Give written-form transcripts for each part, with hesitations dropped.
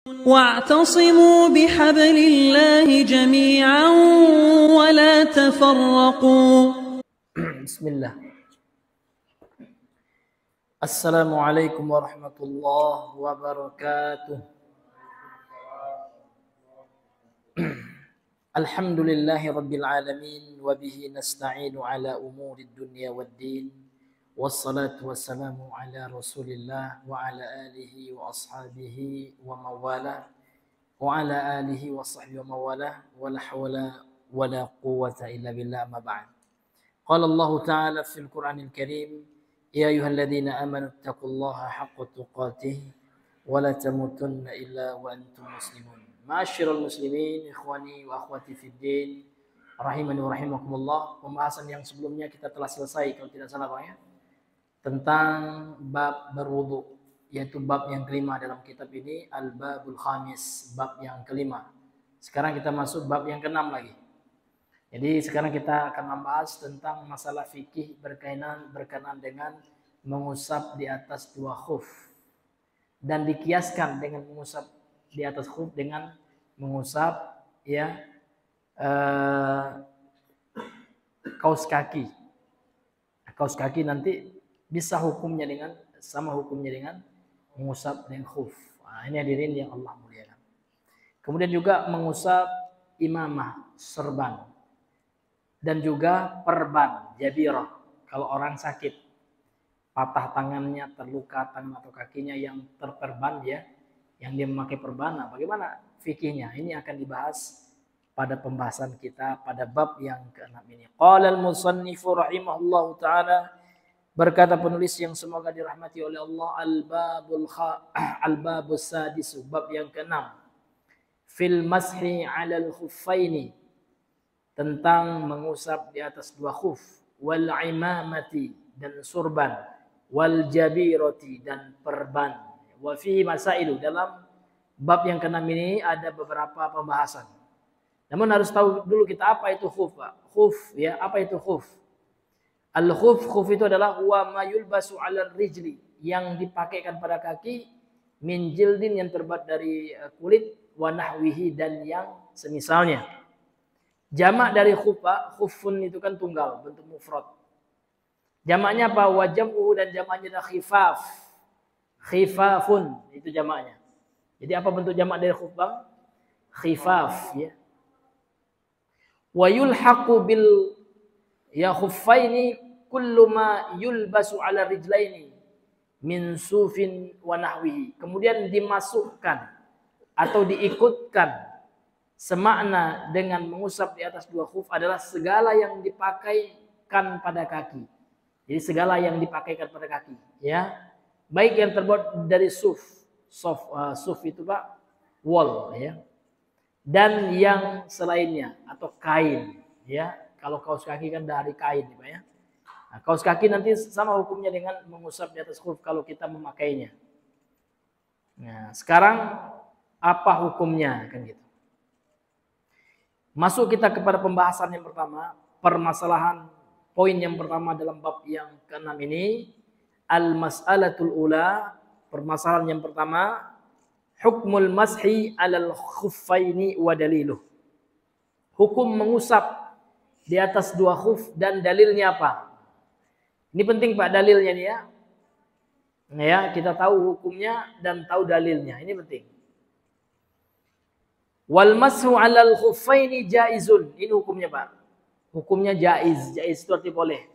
واعتصموا بحبل الله جميعا ولا تفرقوا. بسم الله. السلام عليكم ورحمة الله وبركاته. الحمد لله رب العالمين وبه نستعين على أمور الدنيا والدين والصلاة والسلام على رسول الله وعلى آله وأصحابه ومواله وعلى آله وصحبه ومواله ولا حول ولا قوة إلا بالله ما بعد. قال الله تعالى في القرآن الكريم يا أيها الذين آمنوا اتقوا الله حق تقاته ولا تموتن إلا وأنتم مسلمون. Ma'asyiral muslimin, ikhwani wa akhwati fid din, rahimani wa rahimakumullah. Pembahasan yang sebelumnya kita telah selesai kalau tidak salah Pak ya, tentang bab berwudu, yaitu bab yang kelima dalam kitab ini, al-babul khamis, bab yang kelima. Sekarang kita masuk bab yang keenam lagi. Jadi sekarang kita akan membahas tentang masalah fikih berkenaan dengan mengusap di atas dua khuf, dan dikiaskan dengan mengusap di atas khuf dengan mengusap ya kaus kaki. Kaus kaki nanti bisa hukumnya dengan sama hukumnya dengan mengusap dengan khuf. Nah, ini hadirin yang Allah muliakan. Kemudian juga mengusap imamah, serban, dan juga perban, jabirah. Kalau orang sakit, patah tangannya, terluka tangan atau kakinya yang terperban ya, yang dia memakai perbana, bagaimana fikihnya? Ini akan dibahas pada pembahasan kita pada bab yang ke-6 ini. Qala al-musannifu rahimahullahu taala, berkata penulis yang semoga dirahmati oleh Allah, al-babus sadis, bab yang ke-6, fil mashi 'alal khuffaini, tentang mengusap di atas dua khuf, wal imamati, dan surban, wal jabirati, dan perban. Wa fihi masailu, dalam bab yang ke-6 ini ada beberapa pembahasan. Namun harus tahu dulu kita apa itu khuf, Pak. Khuf ya, apa itu khuf? Al-khuf, khuf itu adalah wa mayulbasu 'alal rijli, yang dipakaikan pada kaki, min jildin, yang terbuat dari kulit, wa nahwihi, dan yang semisalnya. Jamak dari khuf, Pak, khufun itu kan tunggal, bentuk mufrad. Jamaknya apa? Wa jam'uhu, dan jamaknya adalah khifaf. Khifafun, itu jamaknya. Jadi apa bentuk jamak dari khuf, Bang? Khifaf ya. Wa yulhaqu bil ya khuffaini kullu ma yulbasu 'ala rijlaini min sufin wa nahwihi. Kemudian dimasukkan atau diikutkan semakna dengan mengusap di atas dua khuf adalah segala yang dipakaikan pada kaki. Jadi segala yang dipakaikan pada kaki ya. Baik yang terbuat dari suf itu Pak, wool ya, dan yang selainnya atau kain ya. Kalau kaus kaki kan dari kain Pak ya. Nah, kaus kaki nanti sama hukumnya dengan mengusap di atas khuf kalau kita memakainya. Nah, sekarang apa hukumnya kan gitu. Masuk kita kepada pembahasan yang pertama, permasalahan poin yang pertama dalam bab yang ke-6 ini. Al-mas'alatul ula, permasalahan yang pertama, hukmul mashi 'alal khuffaini wa daliluh. Hukum mengusap di atas dua khuf dan dalilnya apa? Ini penting Pak, dalilnya nih ya. Nah, ya, kita tahu hukumnya dan tahu dalilnya. Ini penting. Wal mashu 'alal khuffaini jaizun. Ini hukumnya Pak. Hukumnya jaiz. Jaiz itu arti boleh.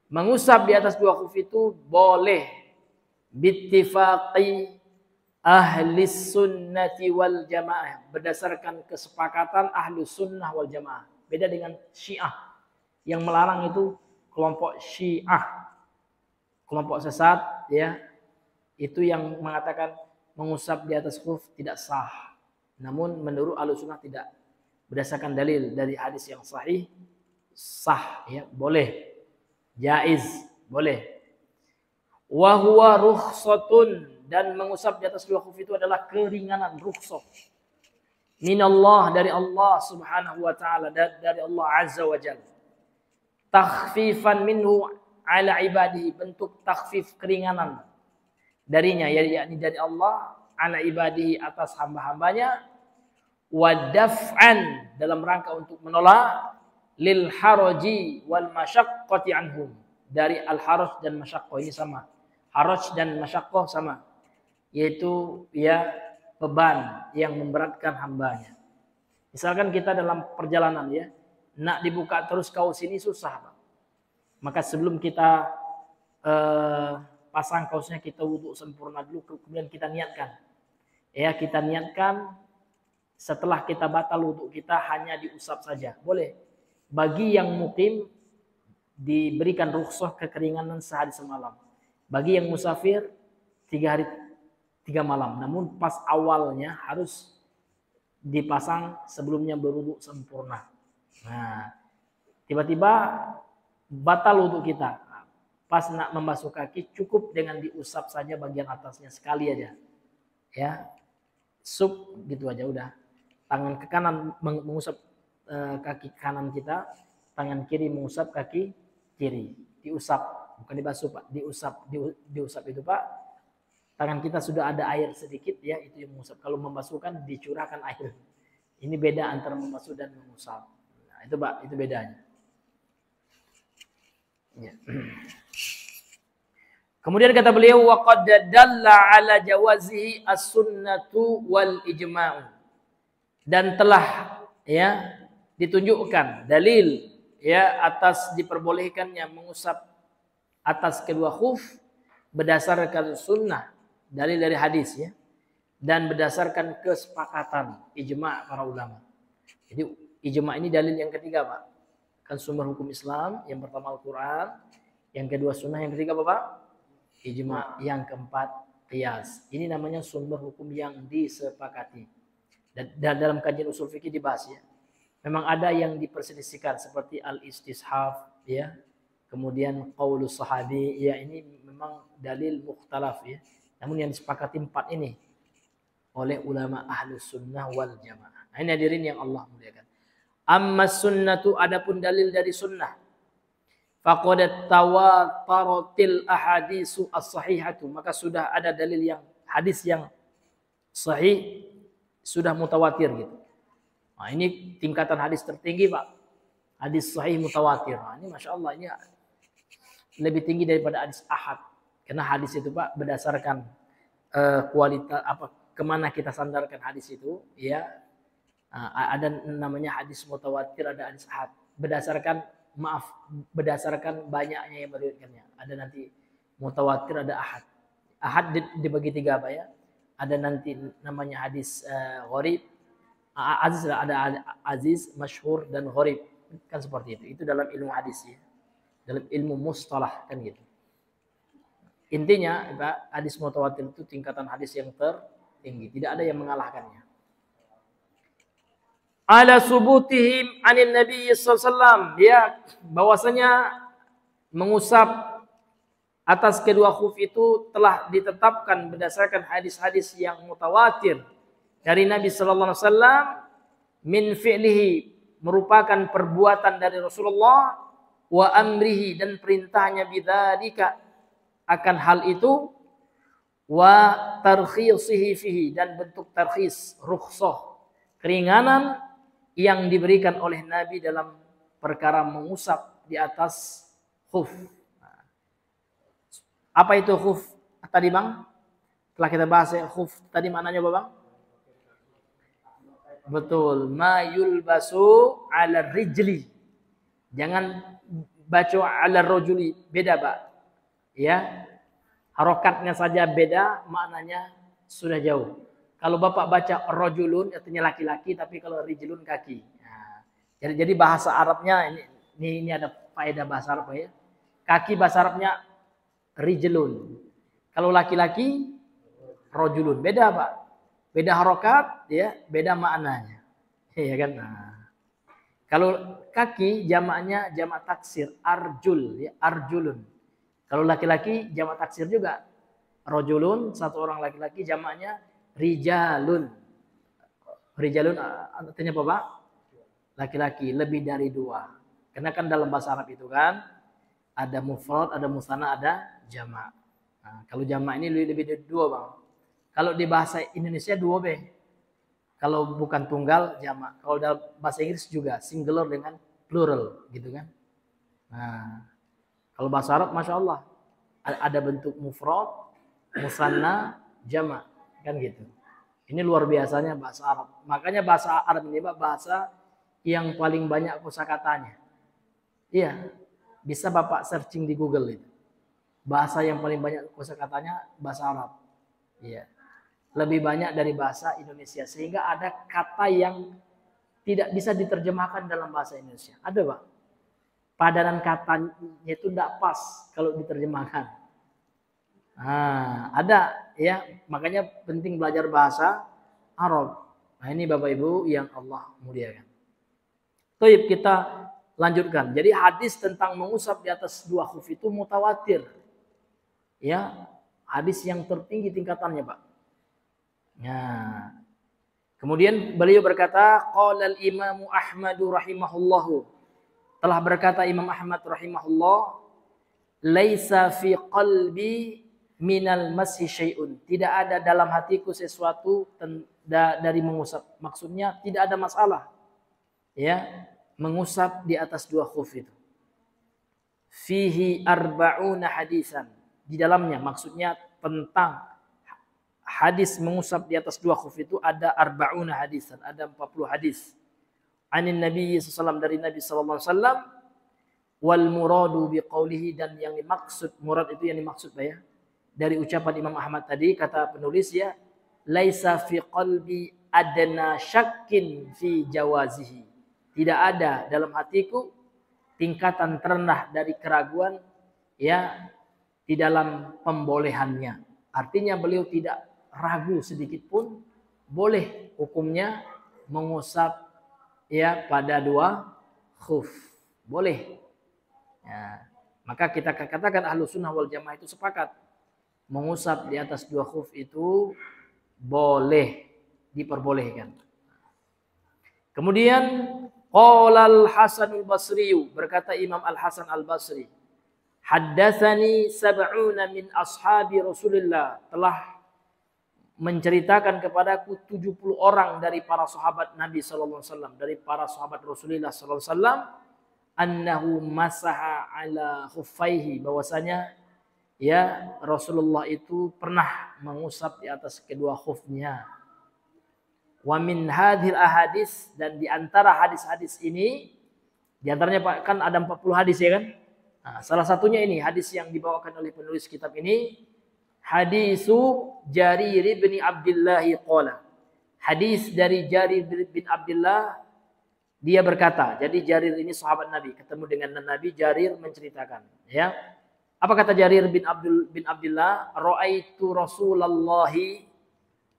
Mengusap di atas dua khuf itu boleh, bittifaqi ahli sunnati wal jamaah, berdasarkan kesepakatan ahli sunnah wal jamaah. Beda dengan Syiah yang melarang, itu kelompok Syiah, kelompok sesat ya, itu yang mengatakan mengusap di atas khuf tidak sah. Namun menurut ahli sunnah tidak, berdasarkan dalil dari hadis yang sahih, sah ya, boleh. Jaiz, boleh. Wa huwa rukhsatun, dan mengusap di atas dua khuf itu adalah keringanan, rukhsah. Minallah, dari Allah Subhanahu wa taala, dari Allah Azza wa Jalla. Takhfifan minhu ala ibadihi, bentuk takhfif, keringanan darinya, yakni dari Allah ala ibadihi atas hamba-hambanya, wa daf'an dalam rangka untuk menolak lil haraji wal masyaqqati anhum, dari al haraj dan masyaqqah ini sama. Haraj dan masyaqqah sama, yaitu ya beban yang memberatkan hambanya. Misalkan kita dalam perjalanan ya, nak dibuka terus kaos ini susah, Pak. Maka sebelum kita pasang kaosnya, kita wudhu sempurna dulu, kemudian kita niatkan. Ya, kita niatkan setelah kita batal wudhu kita hanya diusap saja. Boleh. Bagi yang mukim diberikan rukhsah kekeringanan sehari semalam. Bagi yang musafir 3 hari 3 malam. Namun pas awalnya harus dipasang sebelumnya berwudhu sempurna. Nah, tiba-tiba batal wudhu kita. Pas nak membasuh kaki cukup dengan diusap saja bagian atasnya sekali aja. Ya. Sup gitu aja udah. Tangan ke kanan mengusap kaki kanan kita, tangan kiri mengusap kaki kiri. Diusap, bukan dibasuh, Pak. Diusap itu, Pak. Tangan kita sudah ada air sedikit ya, itu yang mengusap. Kalau membasuhkan dicurahkan air. Ini beda antara membasuh dan mengusap. Nah, itu Pak, itu bedanya. Ya. Kemudian kata beliau, wa qad dalla ala jawazihi as-sunnatu wal ijma'u. Dan telah ya ditunjukkan dalil ya atas diperbolehkannya mengusap atas kedua khuf berdasarkan sunnah, dalil dari hadis ya, dan berdasarkan kesepakatan ijma' para ulama. Jadi ijma' ini dalil yang ketiga, Pak. Kan sumber hukum Islam, yang pertama Al-Quran, yang kedua sunnah, yang ketiga apa, Pak? Ijma', yang keempat qiyas. Ini namanya sumber hukum yang disepakati. Dan dalam kajian usul fikih dibahas ya. Memang ada yang diperselisihkan seperti al-istishaf ya. Kemudian qaulus sahabi ya, ini memang dalil mukhtalaf ya. Namun yang disepakati 4 ini oleh ulama ahlus sunnah wal jamaah. Nah, ini hadirin yang Allah muliakan. Amma sunnatu, adapun dalil dari sunnah. Faqad tawataratil ahadisu as-sahihatu, maka sudah ada dalil yang hadis yang sahih sudah mutawatir gitu. Nah, ini tingkatan hadis tertinggi, Pak. Hadis sahih mutawatir. Nah, ini Masya Allah, ini lebih tinggi daripada hadis ahad. Karena hadis itu, Pak, berdasarkan kualitas apa, kemana kita sandarkan hadis itu, ya. Ada namanya hadis mutawatir, ada hadis ahad. Berdasarkan banyaknya yang meriwayatkannya. Ada nanti mutawatir, ada ahad. Ahad dibagi 3 apa ya? Ada nanti namanya hadis gharib. Aziz, ada aziz, masyhur dan gharib. Kan seperti itu. Itu dalam ilmu hadis ya. Dalam ilmu mustalah kan gitu. Intinya, Pak, hadis mutawatir itu tingkatan hadis yang tertinggi. Tidak ada yang mengalahkannya. Ala subutihim anin Nabi sallallahu alaihi wasallam, ya, bahwasanya mengusap atas kedua khuf itu telah ditetapkan berdasarkan hadis-hadis yang mutawatir dari Nabi sallallahu alaihi wasallam, min fi'lihi, merupakan perbuatan dari Rasulullah, wa amrihi, dan perintahnya bidzalika, akan hal itu, wa tarkhisihi fihi, dan bentuk tarkhis, rukhsah, keringanan yang diberikan oleh Nabi dalam perkara mengusap di atas khuf. Apa itu khuf tadi, Bang? Setelah kita bahas ya, khuf tadi maknanya apa, Bang? Betul, ma yulbasu ala rijli. Jangan baca ala rajuli, beda, Pak. Ya. Harokatnya saja beda, maknanya sudah jauh. Kalau Bapak baca rajulun artinya laki-laki, tapi kalau rijlun kaki. Nah, jadi bahasa Arabnya ini ada faedah bahasa Arab ya. Kaki bahasa Arabnya rijlun. Kalau laki-laki rajulun. Beda, Pak. Beda harokat ya, beda maknanya. Iya kan? Nah. Kalau kaki jamaknya jamak taksir, arjul ya, arjulun. Kalau laki-laki jamak taksir juga. Rajulun, satu orang laki-laki, jamaknya rijalun. Rijalun artinya apa, Pak? Laki-laki, lebih dari 2. Karena kan dalam bahasa Arab itu kan ada mufrad, ada musanna, ada jamak. Nah, kalau jamak ini lebih dari 2, Bang. Kalau di bahasa Indonesia dua B. Kalau bukan tunggal jamak. Kalau dalam bahasa Inggris juga singular dengan plural gitu kan. Nah, kalau bahasa Arab Masya Allah ada bentuk mufrad, musanna, jamak kan gitu. Ini luar biasanya bahasa Arab. Makanya bahasa Arab ini bahasa yang paling banyak kosakatanya. Iya, bisa Bapak searching di Google itu. Bahasa yang paling banyak kosakatanya bahasa Arab. Iya. Lebih banyak dari bahasa Indonesia, sehingga ada kata yang tidak bisa diterjemahkan dalam bahasa Indonesia. Ada, Pak. Padanan katanya itu tidak pas kalau diterjemahkan. Nah, ada ya, makanya penting belajar bahasa Arab. Nah, ini Bapak Ibu yang Allah muliakan. Baik, kita lanjutkan. Jadi hadis tentang mengusap di atas dua khuf itu mutawatir. Ya, hadis yang tertinggi tingkatannya, Pak. Nah, kemudian beliau berkata, qala al-Imam Ahmad rahimahullahu. Telah berkata Imam Ahmad rahimahullah, laisa fi qalbi minal masih syai'un. Tidak ada dalam hatiku sesuatu dari mengusap. Maksudnya tidak ada masalah. Ya, mengusap di atas dua khuf itu. Fihi arba'una hadisan. Di dalamnya maksudnya tentang hadis mengusap di atas dua khuf itu ada arba'una hadisan, ada 40 hadis. Anin Nabi sallallahu dari Nabi sallallahu alaihi wasallam, wal muradu biqaulihi, dan yang dimaksud, murad itu yang dimaksud ya, dari ucapan Imam Ahmad tadi, kata penulis ya, laisa fi qalbi adna syakkin fi jawazihi. Tidak ada dalam hatiku tingkatan terendah dari keraguan ya di dalam pembolehannya. Artinya beliau tidak ragu sedikit pun boleh hukumnya mengusap ya pada dua khuf. Boleh. Ya. Maka kita katakan ahlu sunnah wal jamaah itu sepakat mengusap di atas dua khuf itu boleh, diperbolehkan. Kemudian qala al-Hasan al-Basri, berkata Imam Al-Hasan al-Basri, haddatsani sab'una min ashabi Rasulillah, telah menceritakan kepadaku 70 orang dari para sahabat Nabi sallallahu alaihi wasallam, dari para sahabat Rasulullah sallallahu alaihi wasallam, annahu masaha ala khuffaihi, bahwasanya ya Rasulullah itu pernah mengusap di atas kedua khufnya. Wa min hadhil ahadits, dan di antara hadis-hadis ini, di antaranya Pak kan ada 40 hadis ya kan? Nah, salah satunya ini hadis yang dibawakan oleh penulis kitab ini, hadisu Jarir bin Abdullah qala. Hadis dari Jarir bin Abdullah, dia berkata, jadi Jarir ini sahabat Nabi, ketemu dengan Nabi, Jarir menceritakan, ya. Apa kata Jarir bin Abdullah? Ra'aitu Rasulullah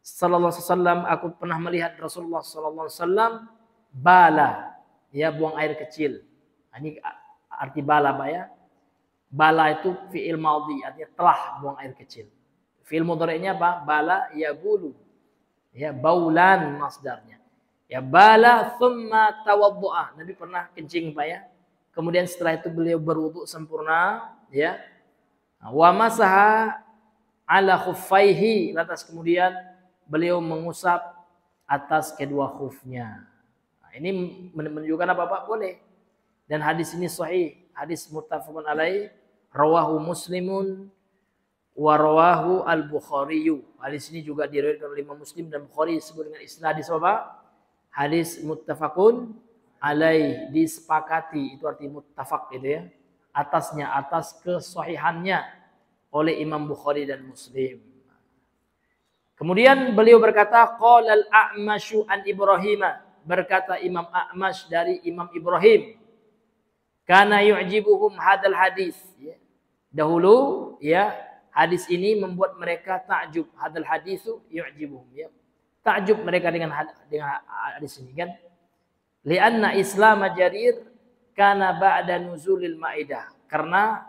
sallallahu alaihi wasallam, aku pernah melihat Rasulullah sallallahu alaihi wasallam bala, ya, buang air kecil. Ini arti bala, Pak ya. Bala itu fi'il madhi, artinya telah buang air kecil. Fi'il mudhari'nya apa? Bala yabulu. Ya, baulan masdarnya. Ya, bala thumma tawaddu'a. Nabi pernah kencing, Pak ya. Kemudian setelah itu beliau berwudu sempurna, ya. Wa masaha ala khuffaihi, lantas kemudian beliau mengusap atas kedua khufnya. Nah, ini menunjukkan apa Pak? Boleh. Dan hadis ini sahih, hadis muttafaqun alaih, rawahu Muslimun wa rawahu al-Bukhari. Hadis ini juga diriwayatkan oleh Imam Muslim dan Bukhari, disebut dengan isnad hadis apa? Hadis muttafaqun alaih, disepakati, itu arti muttafaq gitu ya. Atasnya, atas kesahihannya oleh Imam Bukhari dan Muslim. Kemudian beliau berkata, qala al-A'masyu an Ibrahim, berkata Imam A'mash dari Imam Ibrahim, kana yu'jibuhum hadal hadis. Dahulu ya, hadis ini membuat mereka takjub. Hadal hadisu yu'jibuhum, ya. Takjub mereka dengan hadis ini kan. Lianna Islam Jarir kana ba'da nuzulil Maidah. Karena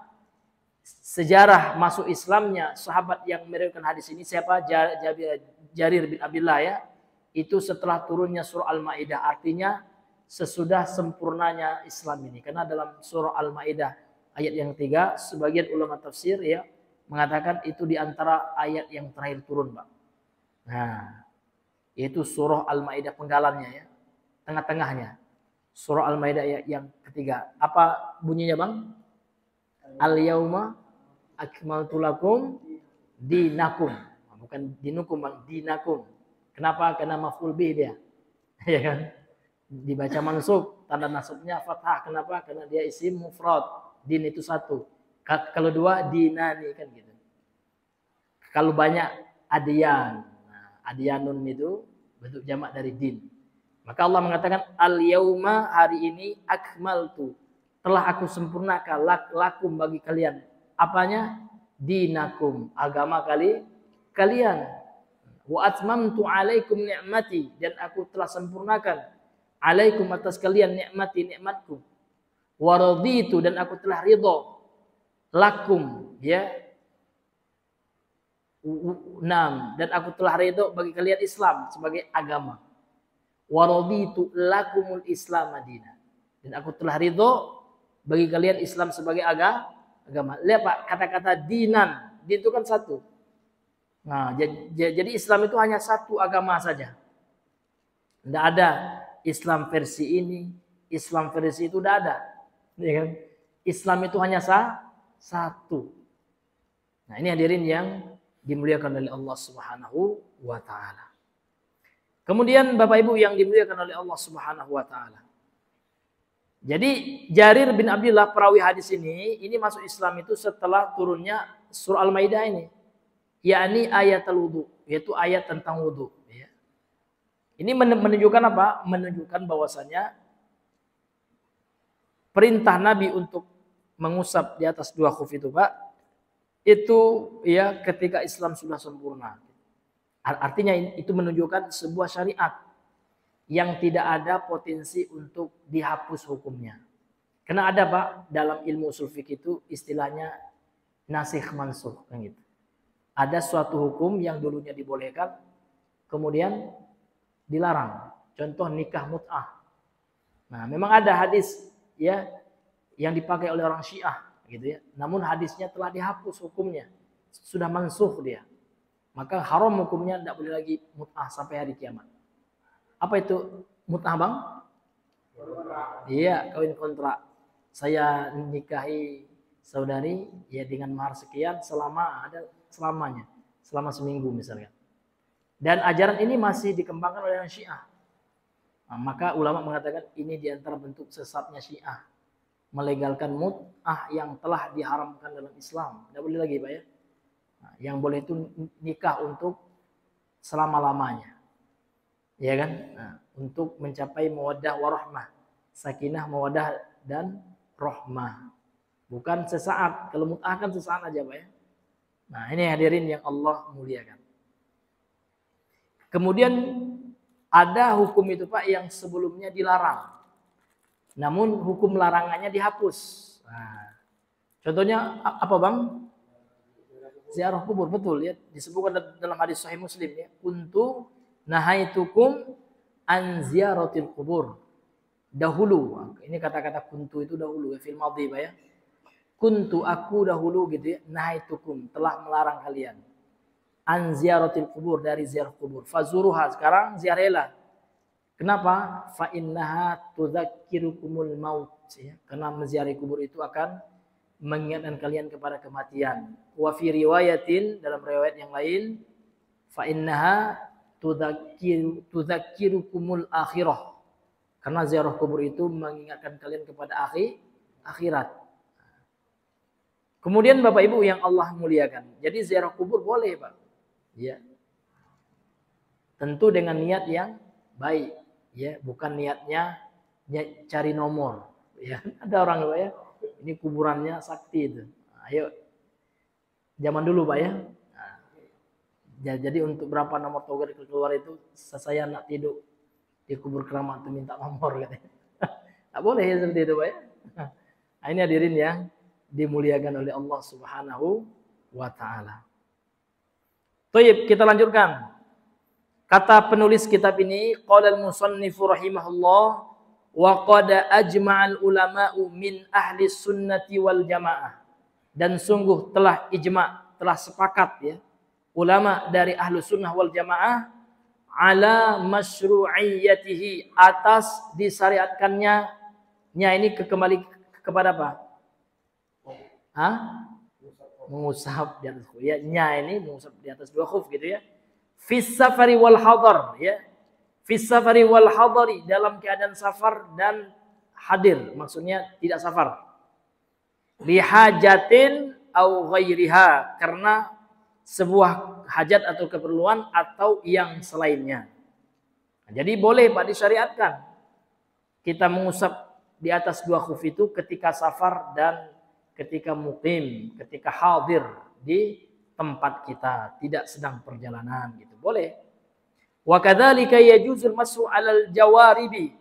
sejarah masuk Islamnya sahabat yang meriwayatkan hadis ini siapa? Jarir bin Abdullah ya. Itu setelah turunnya surah Al-Maidah, artinya sesudah sempurnanya Islam ini. Karena dalam surah Al-Maidah ayat yang 3, sebagian ulama tafsir ya mengatakan itu di antara ayat yang terakhir turun, Pak. Nah, yaitu surah Al-Maidah penggalannya ya, tengah-tengahnya. Surah Al-Maidah yang ketiga. Apa bunyinya, Bang? Al-yauma akmaltu lakum dinakum. Bukan dinukum, Bang, dinakum. Kenapa? Karena maf'ul bih dia. Ya kan? Dibaca mansub, tanda nasabnya fathah. Kenapa? Karena dia isim mufrad. Din itu satu. Kalau dua dinani kan gitu. Kalau banyak adyan. Nah, adyanun itu bentuk jamak dari din. Maka Allah mengatakan al-yauma, hari ini, akmaltu, telah aku sempurnakan lakum bagi kalian. Apanya? Dinakum, agama kalian. Wa atmamtu alaikum ni'mati, dan aku telah sempurnakan alaikum atas kalian ni'mati, nikmatku. Wa raditu, dan aku telah ridha lakum, ya. Dan aku telah ridha bagi kalian Islam sebagai agama. Wa raditu lakumul Islam madinah, dan aku telah ridha bagi kalian Islam sebagai agama. Lihat Pak, kata-kata dinan, din itu kan satu. Nah, jadi Islam itu hanya satu agama saja. Tidak ada Islam versi ini, Islam versi itu, tidak ada. Ya kan? Islam itu hanya satu. Nah, ini hadirin yang dimuliakan oleh Allah Subhanahu wa taala. Kemudian Bapak Ibu yang dimuliakan oleh Allah Subhanahu wa taala. Jadi Jarir bin Abdullah perawi hadis ini masuk Islam itu setelah turunnya surah Al-Maidah ini. Yakni ayat al-wudu, yaitu ayat tentang wudu, ya. Ini menunjukkan apa? Menunjukkan bahwasanya perintah Nabi untuk mengusap di atas dua khuf itu, Pak, itu ya ketika Islam sudah sempurna. Artinya itu menunjukkan sebuah syariat yang tidak ada potensi untuk dihapus hukumnya. Karena ada, Pak, dalam ilmu usul fikih itu istilahnya nasikh mansukh kan gitu. Ada suatu hukum yang dulunya dibolehkan kemudian dilarang. Contoh nikah mut'ah. Nah, memang ada hadis ya yang dipakai oleh orang Syiah gitu ya. Namun hadisnya telah dihapus hukumnya. Sudah mansukh dia. Maka haram hukumnya, tidak boleh lagi mut'ah sampai hari kiamat. Apa itu mut'ah, Bang? Iya, kawin kontrak. Saya nikahi saudari ya dengan mahar sekian selamanya. Selama seminggu misalnya. Dan ajaran ini masih dikembangkan oleh orang Syiah. Nah, maka ulama mengatakan ini diantara bentuk sesatnya Syiah. Melegalkan mut'ah yang telah diharamkan dalam Islam. Tidak boleh lagi, Pak ya. Nah, yang boleh itu nikah untuk selama-lamanya. Ya kan? Nah, untuk mencapai mawaddah warahmah. Sakinah, mawaddah dan rahmah. Bukan sesaat. Kalau mut'ah kan sesaat aja, Pak ya. Nah, ini hadirin yang Allah muliakan. Kemudian ada hukum itu, Pak, yang sebelumnya dilarang. Namun hukum larangannya dihapus. Nah, contohnya apa, Bang? Ziarah kubur, betul ya, disebutkan dalam hadis Sahih Muslim ya. Kuntu nahaitukum an ziyaratil kubur. Dahulu, ini kata-kata kuntu itu dahulu ya, fil madhi, Pak ya. Kuntu, aku dahulu gitu ya, nahaitukum, telah melarang kalian. An ziyaratil kubur, dari ziarah kubur. Fazuruha, sekarang ziarahilah. Kenapa? Fa innaha tudzakirukumul maut ya. Karena menziarahi kubur itu akan mengingatkan kalian kepada kematian. Wa fi riwayatin, dalam riwayat yang lain, fa innaha tudzakirukumul akhirah. Karena ziarah kubur itu mengingatkan kalian kepada akhirat. Kemudian Bapak Ibu yang Allah muliakan. Jadi ziarah kubur boleh, Pak. Ya. Tentu dengan niat yang baik, ya, bukan niatnya cari nomor, ya. Ada orang, Pak ya. Ini kuburannya sakti itu. Ayo, zaman dulu, Pak ya. Nah, jadi untuk berapa nomor togar keluar itu, saya nak tidur di kubur keramat itu minta nomor katanya. Tak boleh ya seperti itu, Pak ya. Nah, ini hadirin yang dimuliakan oleh Allah Subhanahu wa taala. Baik, kita lanjutkan. Kata penulis kitab ini, qala al-musannifu rahimahullah, wa qad ajma'al ulama'u min ahli sunnati wal jamaah. Dan sungguh telah ijma', telah sepakat ya, ulama dari Ahlus Sunnah wal Jamaah ala masyru'iyyatihi, atas disyariatkannya ini kembali kepada apa? Mengusap di atas khuf. Ya, ini mengusap di atas dua khuf gitu ya. Fis safari wal hadar ya. Fis safari wal hadari, dalam keadaan safar dan hadir, maksudnya tidak safar. Li hajatin au ghairiha, karena sebuah hajat atau keperluan atau yang selainnya. Jadi boleh Pak disyariatkan kita mengusap di atas dua khuf itu ketika safar dan ketika muqim, ketika hadir di tempat kita, tidak sedang perjalanan gitu. Boleh. Wa kadzalika yajuzul mashu 'alal jawaribi.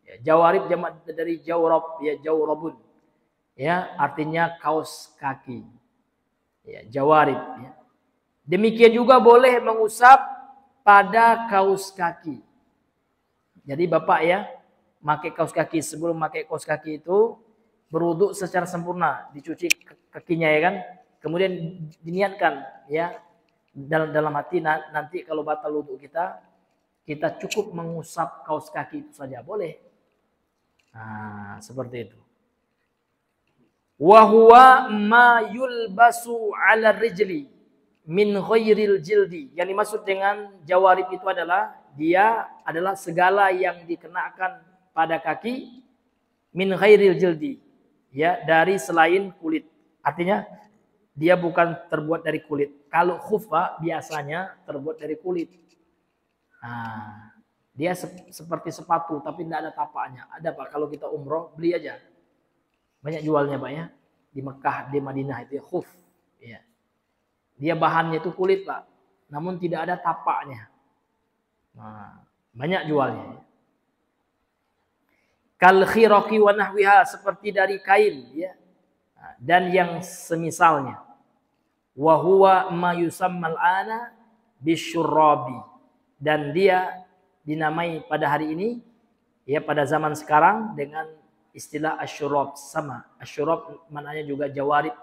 Ya, jawarib jamak dari jawrab, ya jawrabun. Ya, artinya kaos kaki. Ya, jawarib ya. Demikian juga boleh mengusap pada kaos kaki. Jadi Bapak ya, pakai kaos kaki, sebelum pakai kaos kaki itu berwudu secara sempurna, dicuci kakinya ya kan. Kemudian diniatkan ya dalam hati, nanti kalau batal wudu kita cukup mengusap kaos kaki itu saja, boleh. Nah, seperti itu. Wa huwa ma yulbasu 'ala rijli min ghairil jildi. Yang dimaksud dengan jawarib itu adalah dia adalah segala yang dikenakan pada kaki min ghairil jildi, ya, dari selain kulit. Artinya dia bukan terbuat dari kulit. Kalau khuf biasanya terbuat dari kulit. Nah, dia seperti sepatu tapi tidak ada tapaknya. Ada Pak, kalau kita umroh beli aja. Banyak jualnya Pak ya. Di Mekah, di Madinah itu ya, khuf. Ya. Dia bahannya itu kulit Pak. Namun tidak ada tapaknya. Nah, banyak jualnya. Kal khiraqi wa nahwiha, seperti dari kain ya. Dan yang semisalnya. Wa huwa ma yusammal ana bisyurrabi, dan dia dinamai pada hari ini ya, pada zaman sekarang dengan istilah asyurab. Sama asyurab maknanya juga jawarib,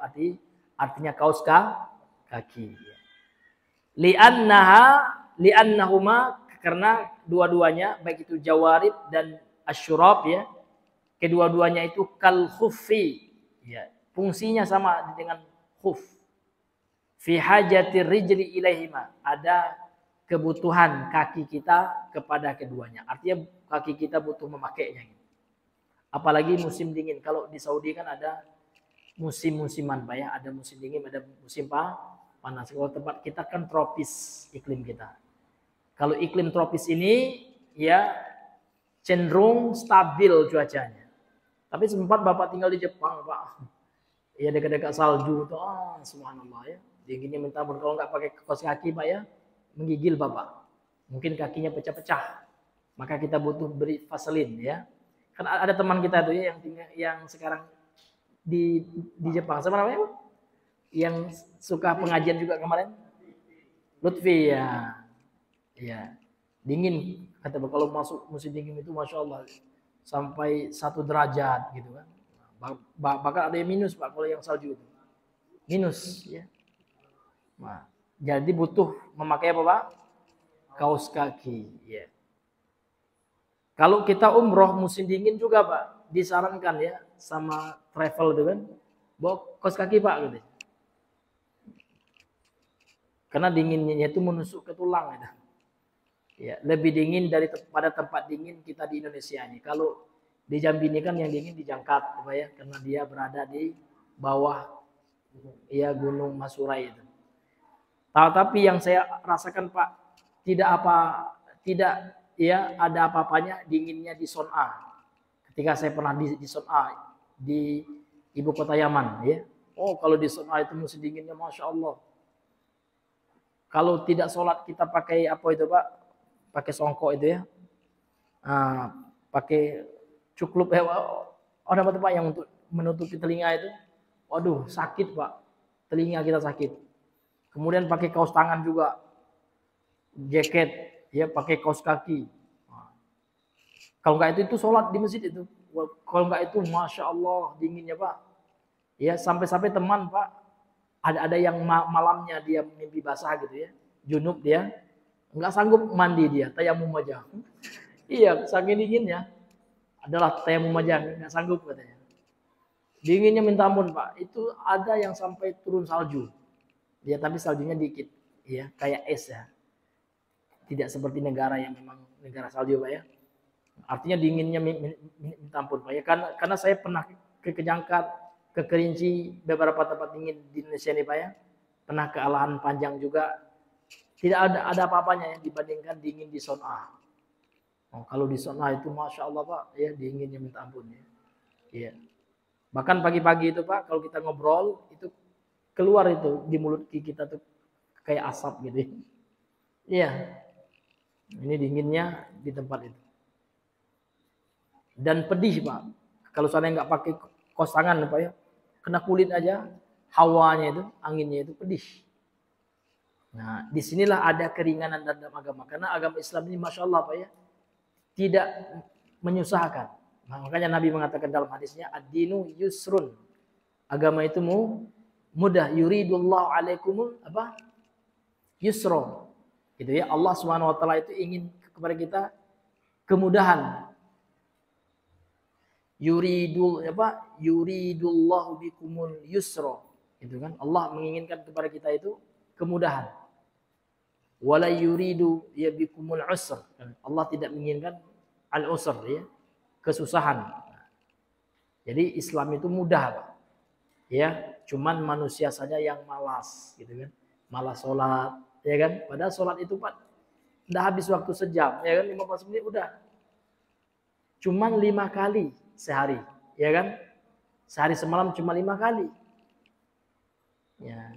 artinya kaos kaki. Li'annahuma, karena dua-duanya baik itu jawarib dan asyurab ya, kedua-duanya itu kal khuffi ya, fungsinya sama dengan khuf. Fi hajatir rijli ilaihima, ada kebutuhan kaki kita kepada keduanya. Artinya kaki kita butuh memakainya. Apalagi musim dingin. Kalau di Saudi kan ada musim-musiman Pak ya, ada musim dingin, ada musim panas. Kalau tempat kita kan tropis iklim kita. Kalau iklim tropis ini ya cenderung stabil cuacanya. Tapi sempat Bapak tinggal di Jepang Pak, ya dekat-dekat salju tuh, subhanallah ya, dinginnya minta ampun. Kalau nggak pakai kaos kaki Pak ya, menggigil Bapak. Mungkin kakinya pecah-pecah. Maka kita butuh beri vaselin ya. Kan ada teman kita tuh ya yang sekarang di Jepang, sama namanya Pak? Yang suka pengajian juga kemarin, Lutfi ya. Ya, dingin kata Bapak, kalau masuk musim dingin itu Masya Allah sampai 1 derajat gitu kan. Bahkan ada yang minus Pak, kalau yang salju itu minus ya. Nah, jadi butuh memakai apa Pak? Kaos kaki ya. Kalau kita umroh musim dingin juga Pak, disarankan ya sama travel itu kan, bawa kaos kaki Pak gitu. Karena dinginnya itu menusuk ke tulang gitu. Ya, lebih dingin daripada tempat dingin kita di Indonesia ini. Kalau di Jambi ini kan yang dingin di Jangkat, Pak ya, karena dia berada di bawah ya Gunung Masurai itu. Tapi yang saya rasakan Pak, tidak ya ada apa-apanya dinginnya di Son'a. Ketika saya pernah di Son'a, di ibu kota Yaman ya. Oh, kalau di Son'a itu musim dinginnya Masya Allah. Kalau tidak sholat kita pakai apa itu Pak? Pakai songkok itu ya, pakai cuklup ya, ada apa Pak yang untuk menutupi telinga itu, waduh sakit Pak, telinga kita sakit. Kemudian pakai kaos tangan juga, jaket ya, pakai kaos kaki. Kalau nggak itu sholat di masjid itu, kalau nggak itu Masya Allah dinginnya Pak, ya sampai-sampai teman Pak Ada yang malamnya dia mimpi basah gitu ya, junub dia, nggak sanggup mandi dia, tayamum aja. Iya, saking dinginnya adalah tayamum aja, nggak sanggup katanya. Dinginnya minta ampun Pak, itu ada yang sampai turun salju. Ya tapi saljunya dikit, ya kayak es ya. Tidak seperti negara yang memang negara salju Pak ya. Artinya dinginnya minta ampun Pak ya. Karena saya pernah ke Kejangkat, ke Kerinci, beberapa tempat dingin di Indonesia ini Pak ya. Pernah ke Alahan Panjang juga. Tidak ada apa-apanya ya dibandingkan dingin di Son'a. Oh, kalau di Son'a itu Masya Allah Pak, ya dinginnya minta ampun ya. Iya. Bahkan pagi-pagi itu Pak, kalau kita ngobrol, itu keluar itu di mulut kita tuh kayak asap gitu. Iya. Ini dinginnya di tempat itu. Dan pedih Pak. Kalau saya nggak pakai kosangan Pak ya, kena kulit aja, hawanya itu, anginnya itu pedih. Nah, disinilah ada keringanan dalam agama. Karena agama Islam ini Masya Allah Pak ya, tidak menyusahkan. Nah, makanya Nabi mengatakan dalam hadisnya, ad-dinu yusrun. Agama itu mudah. Yuridullahu alaikumul apa? Yusra. Gitu ya. Allah Subhanahu wa taala itu ingin kepada kita kemudahan. Yuridullahu bikumul yusra. Gitu kan? Allah menginginkan kepada kita itu kemudahan. Wala yuridu ya bikumul usr. Allah tidak menginginkan al-usr ya, kesusahan. Jadi Islam itu mudah, Pak. Ya, cuman manusia saja yang malas gitu kan. Malas sholat, ya kan? Padahal sholat itu Pak udah habis waktu sejam, ya kan? 15 menit udah. Cuman 5 kali sehari, ya kan? Sehari semalam cuma 5 kali. Ya.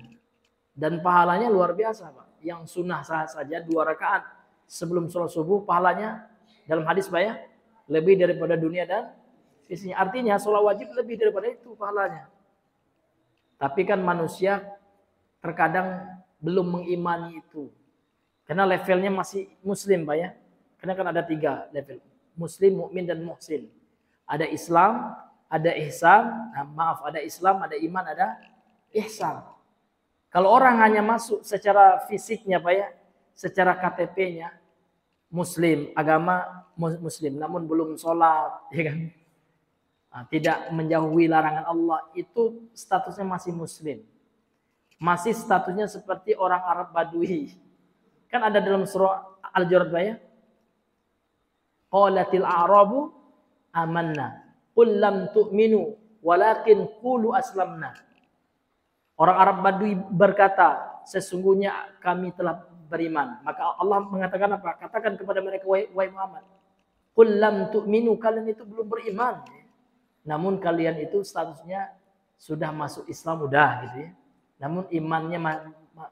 Dan pahalanya luar biasa, Pak. Yang sunnah saja 2 rakaat sebelum sholat subuh, pahalanya dalam hadis Pak ya, lebih daripada dunia dan isinya. Artinya sholat wajib lebih daripada itu pahalanya. Tapi kan manusia terkadang belum mengimani itu. Karena levelnya masih muslim Pak ya. Karena kan ada 3 level. Muslim, mukmin dan muhsin. Ada Islam, ada ihsan. Ada Islam, ada iman, ada ihsan. Kalau orang hanya masuk secara fisiknya Pak ya, secara KTP-nya muslim, agama muslim, namun belum sholat, ya kan? Nah, tidak menjauhi larangan Allah, itu statusnya masih muslim. Masih statusnya seperti orang Arab Badui. Kan ada dalam surah Al-Jur'at Pak ya. Qalatil a'rabu amanna, qul lam tu'minu, walakin qulu aslamna. Orang Arab Badui berkata, sesungguhnya kami telah beriman. Maka Allah mengatakan apa? Katakan kepada mereka, wahai Muhammad, qul lam tu'minu, kalian itu belum beriman. Namun kalian itu statusnya sudah masuk Islam, udah gitu ya. Namun imannya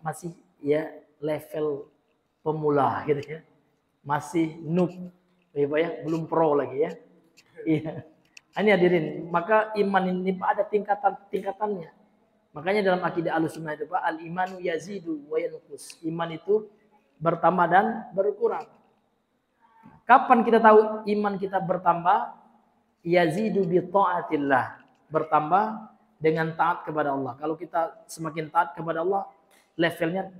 masih ya level pemula gitu ya. Masih noob, ya, belum pro lagi ya. Iya. Ini hadirin, maka iman ini ada tingkatannya. Makanya dalam akidah Ahlussunnah itu Pak, al-imanu yazidu wa yanqus. Iman itu bertambah dan berkurang. Kapan kita tahu iman kita bertambah? Yazidu bi taatillah. Bertambah dengan taat kepada Allah. Kalau kita semakin taat kepada Allah, levelnya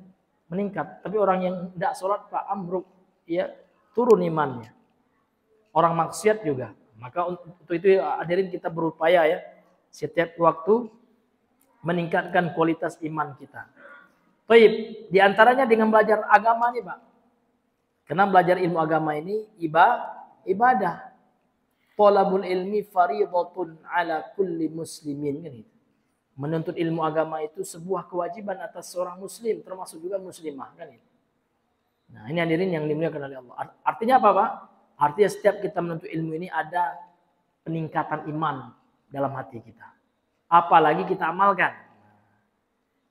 meningkat. Tapi orang yang tidak sholat Pak, amruk, ya turun imannya. Orang maksiat juga. Maka untuk itu hadirin kita berupaya ya, setiap waktu meningkatkan kualitas iman kita. Baik, di antaranya dengan belajar agama nih Pak. Karena belajar ilmu agama ini ibadah. Thalabul ilmi fariidatun ala kulli muslimin. Menuntut ilmu agama itu sebuah kewajiban atas seorang muslim, termasuk juga muslimah kan itu. Nah, ini hadirin yang dimuliakan oleh Allah. Artinya apa Pak? Artinya setiap kita menuntut ilmu ini ada peningkatan iman dalam hati kita. Apalagi kita amalkan.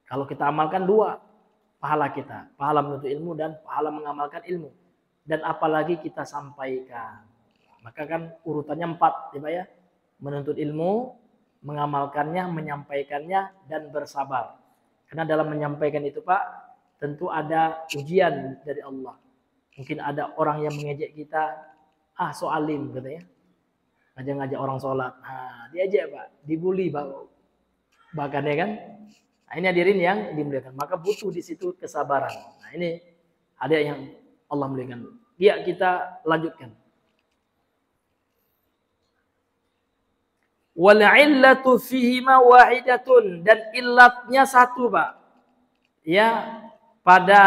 Kalau kita amalkan 2 pahala kita. Pahala menuntut ilmu dan pahala mengamalkan ilmu. Dan apalagi kita sampaikan. Maka kan urutannya 4 ya. Menuntut ilmu, mengamalkannya, menyampaikannya, dan bersabar. Karena dalam menyampaikan itu Pak, tentu ada ujian dari Allah. Mungkin ada orang yang mengejek kita, so alim gitu ya. Ngajak orang sholat. Diajak Pak, dibully Pak. Bahkan ya kan, Nah, ini hadirin yang dimuliakan. Maka butuh di situ kesabaran. Nah, ini ada yang Allah muliakan. Ya, kita lanjutkan. Wal illatu fihima wahidatun, dan illatnya satu, Pak. Ya, pada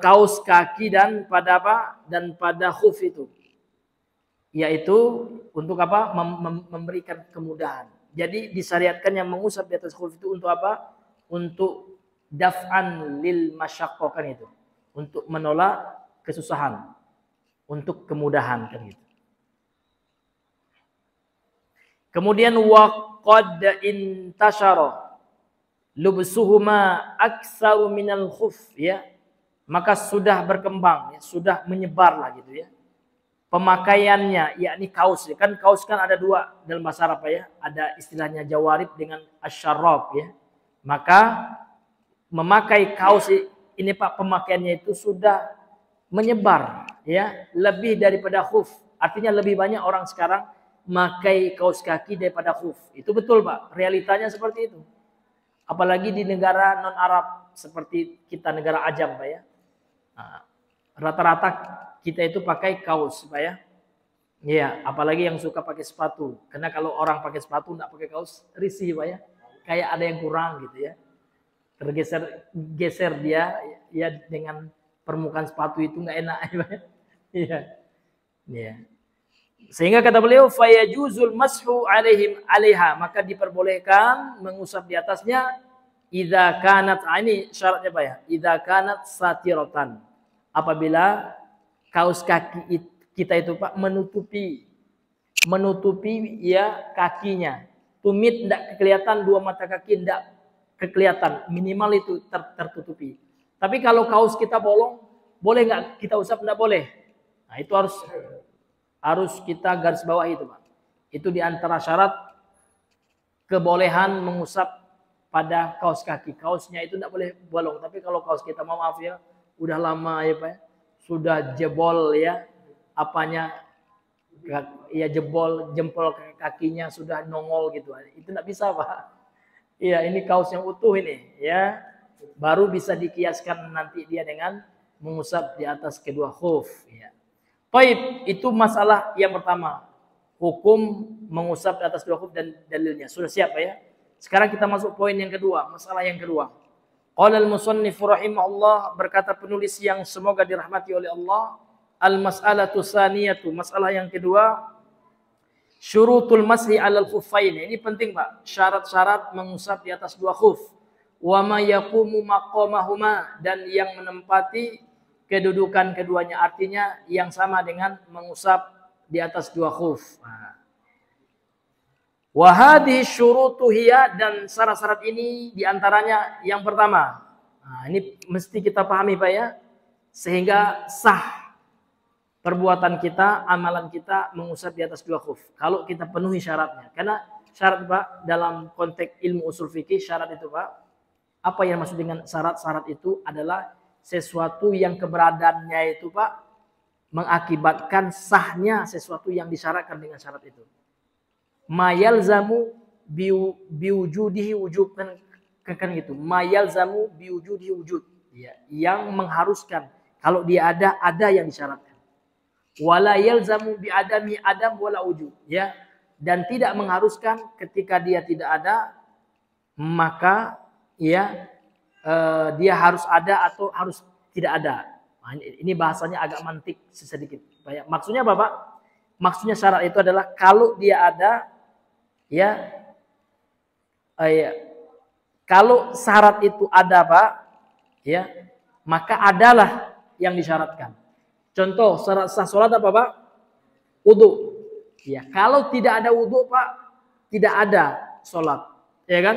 kaus kaki dan pada apa? Dan pada khuf itu. Yaitu untuk apa? Memberikan kemudahan. Jadi disyariatkan yang mengusap di atas khuf itu untuk apa? Untuk daf'an lil masyaqqah, kan itu. Untuk menolak kesusahan, untuk kemudahan, kan gitu. Kemudian waqad intashara lubsuhuma aktsaru minal khuf, ya. Maka sudah berkembang, ya, sudah menyebar lah gitu ya. Pemakaiannya, yakni kaos, ya. Kan kaos kan ada dua dalam bahasa Arab, ya. Ada istilahnya jawarib dengan asyarab, ya. Maka memakai kaos ini, Pak, pemakaiannya itu sudah menyebar, ya, lebih daripada khuf. Artinya lebih banyak orang sekarang memakai kaos kaki daripada khuf. Itu betul, Pak. Realitanya seperti itu. Apalagi di negara non-Arab seperti kita, negara ajam, Pak, ya. Nah, rata-rata kita itu pakai kaos, Pak, ya. Iya, apalagi yang suka pakai sepatu. Karena kalau orang pakai sepatu enggak pakai kaos, risih, Pak, ya. Kayak ada yang kurang gitu, ya. Tergeser dia, ya, dengan permukaan sepatu itu enggak enak, Pak, ya. Iya. Iya. Sehingga kata beliau fayajuzul mashu alaihim alaiha, maka diperbolehkan mengusap di atasnya idza kanat, ini syaratnya Pak, ya, idza kanat satiratan, apabila kaos kaki kita itu, Pak, menutupi ya kakinya, tumit, tidak kelihatan, dua mata kaki tidak kelihatan, minimal itu tertutupi. Tapi kalau kaos kita bolong, boleh nggak kita usap? Tidak boleh. Nah, itu harus kita garis bawah itu, Pak. Itu diantara syarat kebolehan mengusap pada kaos kaki. Kaosnya itu tidak boleh bolong. Tapi kalau kaos kita, maaf ya, udah lama ya, Pak, sudah jebol ya, apanya ya, jempol kakinya sudah nongol gitu. Itu tidak bisa, Pak. Iya, ini kaos yang utuh ini, ya. Baru bisa dikiaskan nanti dia dengan mengusap di atas kedua khuf, ya. Baik, itu masalah yang pertama. Hukum mengusap di atas dua khuf dan dalilnya. Sudah siap, Pak, ya? Sekarang kita masuk poin yang kedua, masalah yang kedua. Qala al-musannif rahimahullah, berkata penulis yang semoga dirahmati oleh Allah, al-mas'alatu tsaniyatu, masalah yang kedua, syurutul mashi 'alal khuffain. Ini penting, Pak. Syarat-syarat mengusap di atas dua khuf. Wa ma yaqumu maqamahuma, dan yang menempati kedudukan keduanya, artinya yang sama dengan mengusap di atas dua khuf. Wa hadhihi syurutu hiya, dan syarat-syarat ini diantaranya yang pertama. Nah, ini mesti kita pahami, Pak, ya, sehingga sah perbuatan kita, amalan kita mengusap di atas dua khuf. Kalau kita penuhi syaratnya. Karena syarat, Pak, dalam konteks ilmu usul fikih, syarat itu, Pak, apa yang maksud dengan syarat-syarat itu adalah sesuatu yang keberadaannya itu, Pak, mengakibatkan sahnya sesuatu yang disyaratkan dengan syarat itu. Mayalzamu biwujudihi wujud, kan gitu. Mayalzamu biwujudihi wujud, ya, yang mengharuskan kalau dia ada yang disyaratkan. Wala yalzamu biadami adam wala wujud, ya, dan tidak mengharuskan ketika dia tidak ada, maka ya dia harus ada atau harus tidak ada. Nah, ini bahasanya agak mantik sedikit. Maksudnya apa, Pak? Maksudnya syarat itu adalah kalau dia ada, ya, kalau syarat itu ada, Pak, ya, maka adalah yang disyaratkan. Contoh syarat sah salat apa, Pak? Wudu. Ya, kalau tidak ada wudu, Pak, tidak ada salat. Ya kan?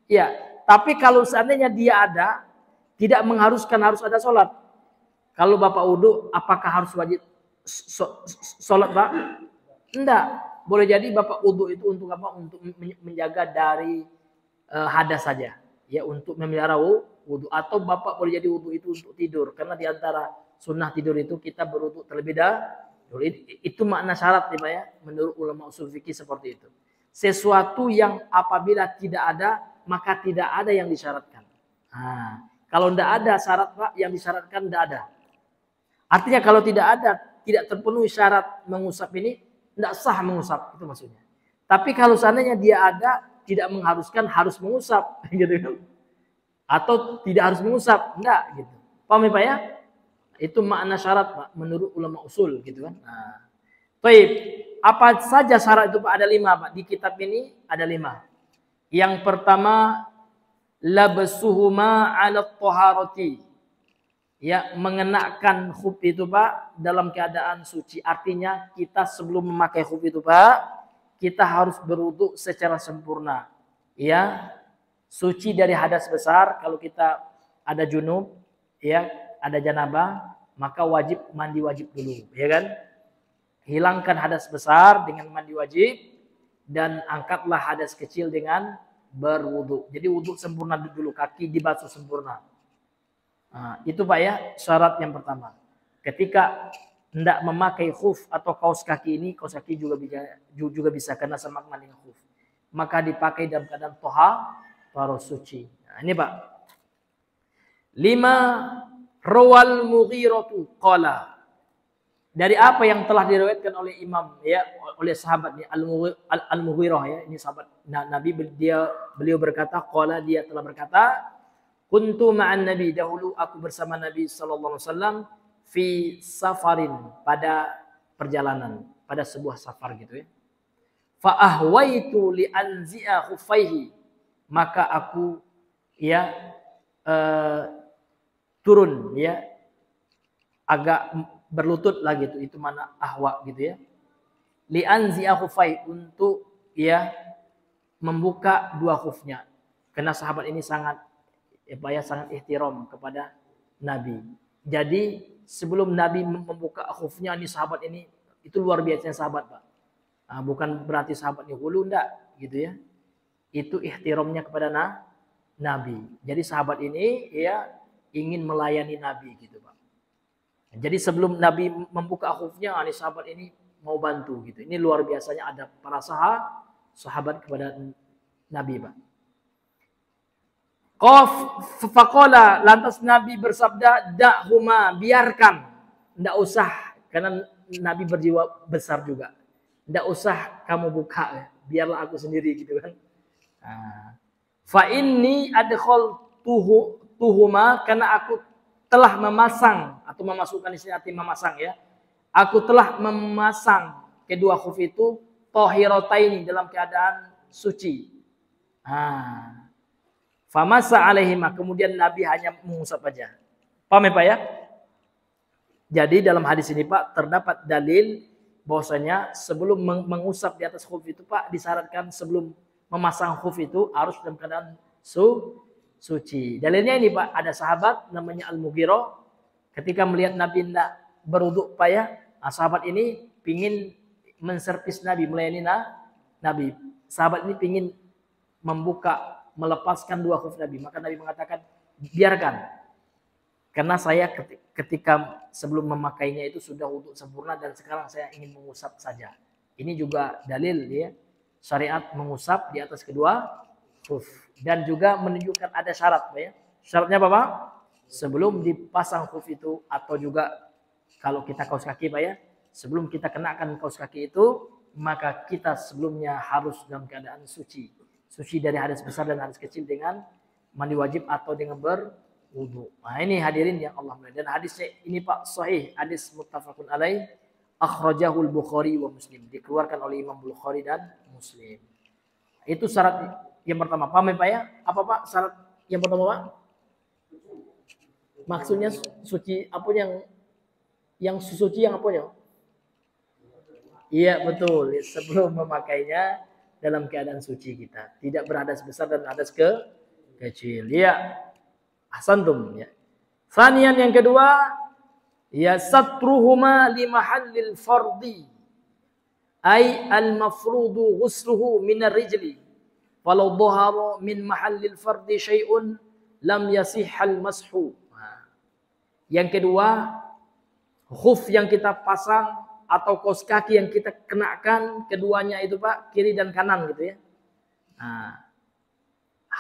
Ya. Tapi kalau seandainya dia ada, tidak mengharuskan harus ada sholat. Kalau Bapak wudu, apakah harus wajib sholat, Pak? Enggak. Boleh jadi Bapak wudu itu untuk apa? Untuk menjaga dari hadas saja. Ya, untuk memelihara wudu. Atau Bapak boleh jadi wudu itu untuk tidur. Karena di antara sunnah tidur itu kita berwudu terlebih dahulu. Itu makna syarat, ya, Pak, ya. Menurut ulama usul fikih seperti itu. Sesuatu yang apabila tidak ada, maka tidak ada yang disyaratkan. Nah, kalau tidak ada syarat Pak, yang disyaratkan tidak ada. Artinya kalau tidak ada, tidak terpenuhi syarat mengusap ini, tidak sah mengusap, itu maksudnya. Tapi kalau seandainya dia ada, tidak mengharuskan harus mengusap, gitu kan? Atau tidak harus mengusap, enggak gitu. Paham ya Pak ya? Itu makna syarat Pak, menurut ulama usul gitu kan. Nah, baik, apa saja syarat itu Pak? Ada 5 Pak. Di kitab ini ada 5. Yang pertama, labsuhuma 'ala thaharati. Ya, mengenakan khuf itu Pak dalam keadaan suci. Artinya kita sebelum memakai khuf itu Pak, kita harus berwudu secara sempurna. Ya, suci dari hadas besar. Kalau kita ada junub, ya, ada janabah, maka wajib mandi wajib dulu, ya kan? Hilangkan hadas besar dengan mandi wajib dan angkatlah hadas kecil dengan berwudu. Jadi wudu sempurna dulu, kaki dibasuh sempurna. Nah, itu Pak ya syarat yang pertama. Ketika hendak memakai khuf atau kaos kaki ini, kaos kaki juga bisa kena semakna dengan khuf. Maka dipakai dalam keadaan tahara suci. Nah, ini Pak. 5 rawal Mughiratu qala. Dari apa yang telah diriwayatkan oleh Imam ya, oleh sahabat ni Al-Mughirah ya, ini sahabat Nabi, beliau berkata qala, dia telah berkata, kuntu ma'an Nabi, dahulu aku bersama Nabi sallallahu alaihi wasallam fi safarin, pada perjalanan, pada sebuah safar gitu ya. Fa ahwaitu li anzi'a khuffaihi, maka aku ya turun ya, agak berlutut lagi itu mana ahwa gitu ya. Li anzi'a khuffai, untuk ya membuka 2 khufnya. Karena sahabat ini sangat sangat ihtiram kepada Nabi. Jadi sebelum Nabi membuka khufnya, ini sahabat ini itu luar biasa sahabat Pak. Nah, bukan berarti sahabat ini hulu, enggak gitu ya. Itu ihtiramnya kepada Nabi. Jadi sahabat ini ya ingin melayani Nabi gitu Pak. Jadi sebelum Nabi membuka khufnya, ini sahabat ini mau bantu gitu. Ini luar biasanya ada para sahabat kepada Nabi Pak. Faqala, lantas Nabi bersabda, da'huma, biarkan, enggak usah, karena Nabi berjiwa besar juga. Enggak usah kamu buka, biarlah aku sendiri gitu kan. Fa inni adkhaltuhuma, karena aku telah memasang atau memasukkan istilah arti memasang ya. Aku telah memasang kedua khuf itu tahirataini, dalam keadaan suci. Famasa alaihima, kemudian Nabi hanya mengusap aja. Paham ya Pak ya? Jadi dalam hadis ini Pak terdapat dalil bahwasanya sebelum mengusap di atas khuf itu Pak disyaratkan sebelum memasang khuf itu harus dalam keadaan suci. Dalilnya ini Pak, ada sahabat namanya Al-Mughirah, ketika melihat Nabi tidak berwudu Pak ya, sahabat ini pingin menservis Nabi, melayani Nabi. Sahabat ini pingin melepaskan 2 khuf Nabi. Maka Nabi mengatakan, biarkan. Karena saya ketika sebelum memakainya itu sudah wudu sempurna dan sekarang saya ingin mengusap saja. Ini juga dalil ya, syariat mengusap di atas kedua khuf. Dan juga menunjukkan ada syarat Pak ya. Syaratnya apa Pak? Sebelum dipasang khuf itu, atau juga kalau kita kaos kaki Pak ya, sebelum kita kenakan kaos kaki itu, maka kita sebelumnya harus dalam keadaan suci. Suci dari hadas besar dan hadas kecil dengan mandi wajib atau dengan berwudu. Nah ini hadirin yang Allah muliakan. Dan hadis ini Pak sahih, hadis muttafaqun alaih, akhrajahul Bukhari wa Muslim, dikeluarkan oleh Imam Bukhari dan Muslim. Itu syarat yang pertama. Paham ya Pak ya? Apa Pak syarat yang pertama Pak? Maksudnya suci apa yang suci yang apanya? Iya betul, sebelum memakainya dalam keadaan suci kita, tidak berhadas besar dan hadas kecil. Ya, ahsantum ya. Sanian yang kedua, ya satruhuma li mahallil fardi, ay al-mafrudu ghusluhu min ar-rijli. Walau dhahara min mahallil fardi syai'un lam yasihhal mashu. Yang kedua, khuf yang kita pasang atau kaos kaki yang kita kenakan, keduanya itu Pak, kiri dan kanan gitu ya. Nah,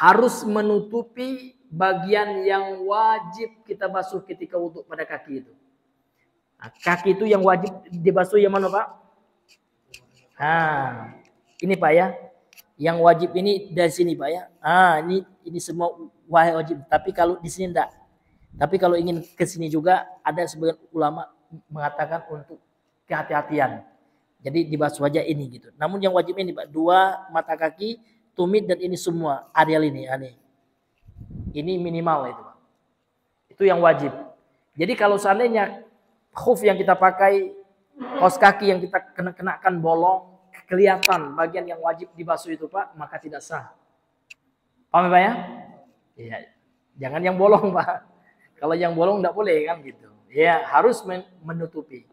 harus menutupi bagian yang wajib kita basuh ketika wudhu pada kaki itu. Nah, kaki itu yang wajib dibasuh yang mana Pak? Nah, ini Pak ya. Yang wajib ini dari sini Pak ya. Ini semua wajib. Tapi kalau di sini enggak. Tapi kalau ingin ke sini juga ada sebagian ulama mengatakan untuk kehati-hatian. Jadi dibasuh aja ini gitu. Namun yang wajib ini Pak, 2 mata kaki, tumit dan ini semua areal ini. Ini minimal itu Pak. Itu yang wajib. Jadi kalau seandainya khuf yang kita pakai, kaos kaki yang kita kenakan bolong, kelihatan bagian yang wajib dibasuh itu Pak, maka tidak sah. Paham Pak ya? Iya. Jangan yang bolong Pak. Kalau yang bolong tidak boleh kan gitu. Ya harus menutupi.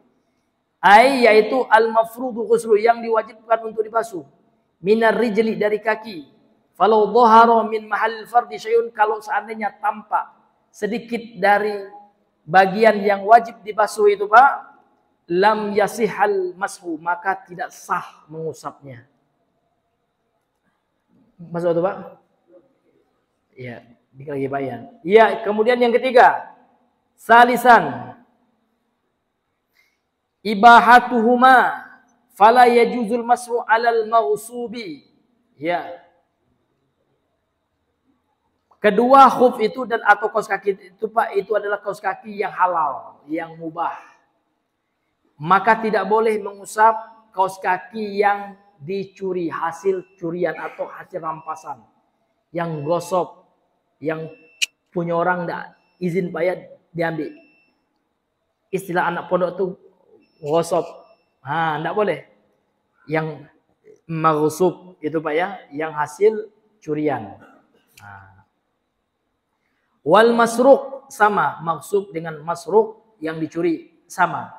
Yaitu al-mafrudu ghuslu yang diwajibkan untuk dibasuh. Minar rijli dari kaki. Falau dhahara min mahal fardi syai'un, kalau seandainya tampak sedikit dari bagian yang wajib dibasuh itu Pak, lam yasihal mashu, maka tidak sah mengusapnya. Masuk itu Pak? Iya, dikali bayan. Iya, kemudian yang ketiga, salisan ibahatuhuma fala yajuzul mashu alal maghsubi. Ya. Kedua khuf itu dan atau kaos kaki itu Pak, itu adalah kaos kaki yang halal, yang mubah. Maka tidak boleh mengusap kaos kaki yang dicuri, hasil curian atau hasil rampasan. Yang gosok, yang punya orang enggak izin Pak ya diambil. Istilah anak pondok tuh gosok. Enggak boleh. Yang maghsub itu Pak ya, yang hasil curian. Wal masruq sama, maghsub dengan masruq yang dicuri sama.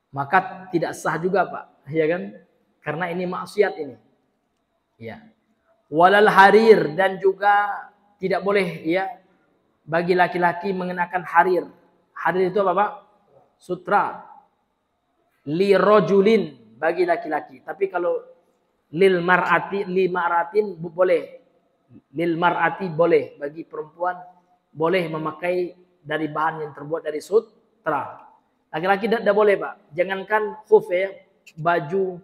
Maka tidak sah juga Pak, ya kan? Karena ini maksiat ini. Ya. Walal harir, dan juga tidak boleh ya bagi laki-laki mengenakan harir. Harir itu apa Pak? Sutra. Li rajulin, bagi laki-laki. Tapi kalau lil mar'ati, li ma'ratin boleh. Lil mar'ati boleh, bagi perempuan boleh memakai dari bahan yang terbuat dari sutra. Laki-laki tidak boleh Pak. Jangankan khuf ya, baju,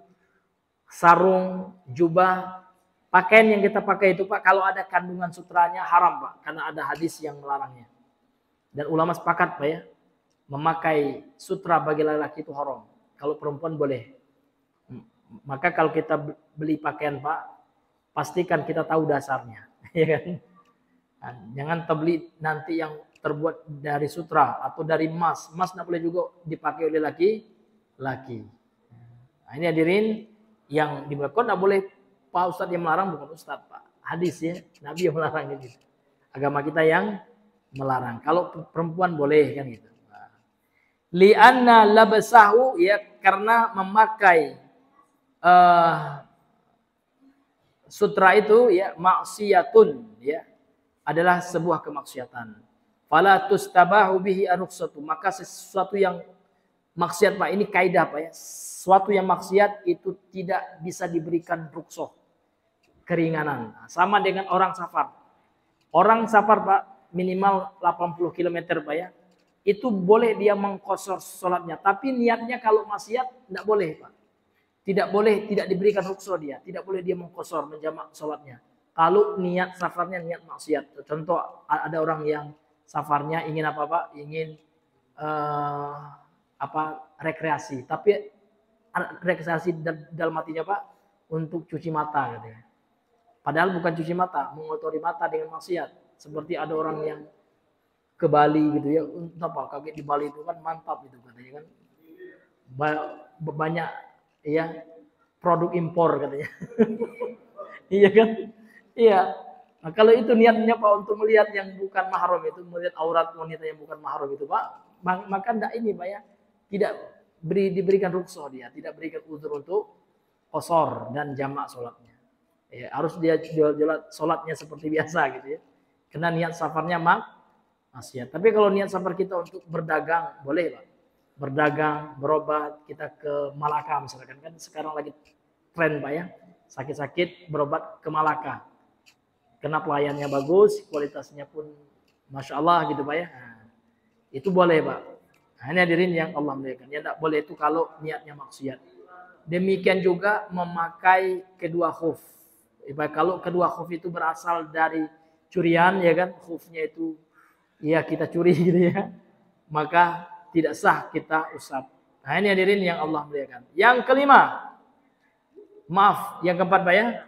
sarung, jubah, pakaian yang kita pakai itu Pak, kalau ada kandungan sutranya haram Pak, karena ada hadis yang melarangnya. Dan ulama sepakat Pak ya, memakai sutra bagi laki-laki itu haram. Kalau perempuan boleh. Maka kalau kita beli pakaian Pak, pastikan kita tahu dasarnya, ya kan? Jangan beli nanti yang terbuat dari sutra atau dari emas. Emas tidak boleh juga dipakai oleh laki-laki. Nah, ini hadirin yang dilakukan tidak boleh Pak Ustadz yang melarang, bukan Ustadz Pak. Hadis ya, Nabi yang melarang gitu. Agama kita yang melarang. Kalau perempuan boleh kan gitu. Li'anna labasahu, ya karena memakai sutra itu ya maksiatun, ya adalah sebuah kemaksiatan. Fala tustabahu bihi aruksatu, maka sesuatu yang maksiat Pak, ini kaidah Pak ya. Sesuatu yang maksiat itu tidak bisa diberikan rukhsah, keringanan. Sama dengan orang safar. Orang safar Pak minimal 80 km Pak ya. Itu boleh dia mengqashar salatnya, tapi niatnya kalau maksiat tidak boleh Pak. Tidak boleh, tidak diberikan rukhsah dia. Tidak boleh dia mengqashar, menjamak salatnya. Kalau niat safarnya niat maksiat. Contoh ada orang yang safarnya ingin apa Pak? Ingin rekreasi. Tapi rekreasi dalam hatinya Pak untuk cuci mata katanya. Padahal bukan cuci mata, mengotori mata dengan maksiat. Seperti ada orang yang ke Bali gitu ya. Untuk apa? Kaget di Bali itu kan mantap itu katanya kan. Banyak ya produk impor katanya. Iya kan? Iya. Nah, kalau itu niatnya Pak untuk melihat yang bukan mahram itu, melihat aurat wanita yang bukan mahram itu Pak, maka enggak ini Pak ya. Tidak diberikan rukhsah dia, tidak berikan uzur untuk qashar dan jamak salatnya. Ya, harus dia jalan salatnya seperti biasa gitu ya. Karena niat safarnya maksiat. Tapi kalau niat safar kita untuk berdagang boleh Pak. Berdagang, berobat, kita ke Malaka misalkan kan sekarang lagi tren Pak ya. Sakit-sakit berobat ke Malaka. Karena pelayannya bagus, kualitasnya pun Masya Allah gitu Pak ya. Nah, itu boleh Pak. Nah, ini hadirin yang Allah muliakan. Yang tidak boleh itu kalau niatnya maksiat. Demikian juga memakai kedua khuf. Kalau kedua khuf itu berasal dari curian ya kan, khufnya itu ya kita curi gitu ya, maka tidak sah kita usap. Nah ini hadirin yang Allah muliakan. Yang kelima, maaf, yang keempat Pak ya.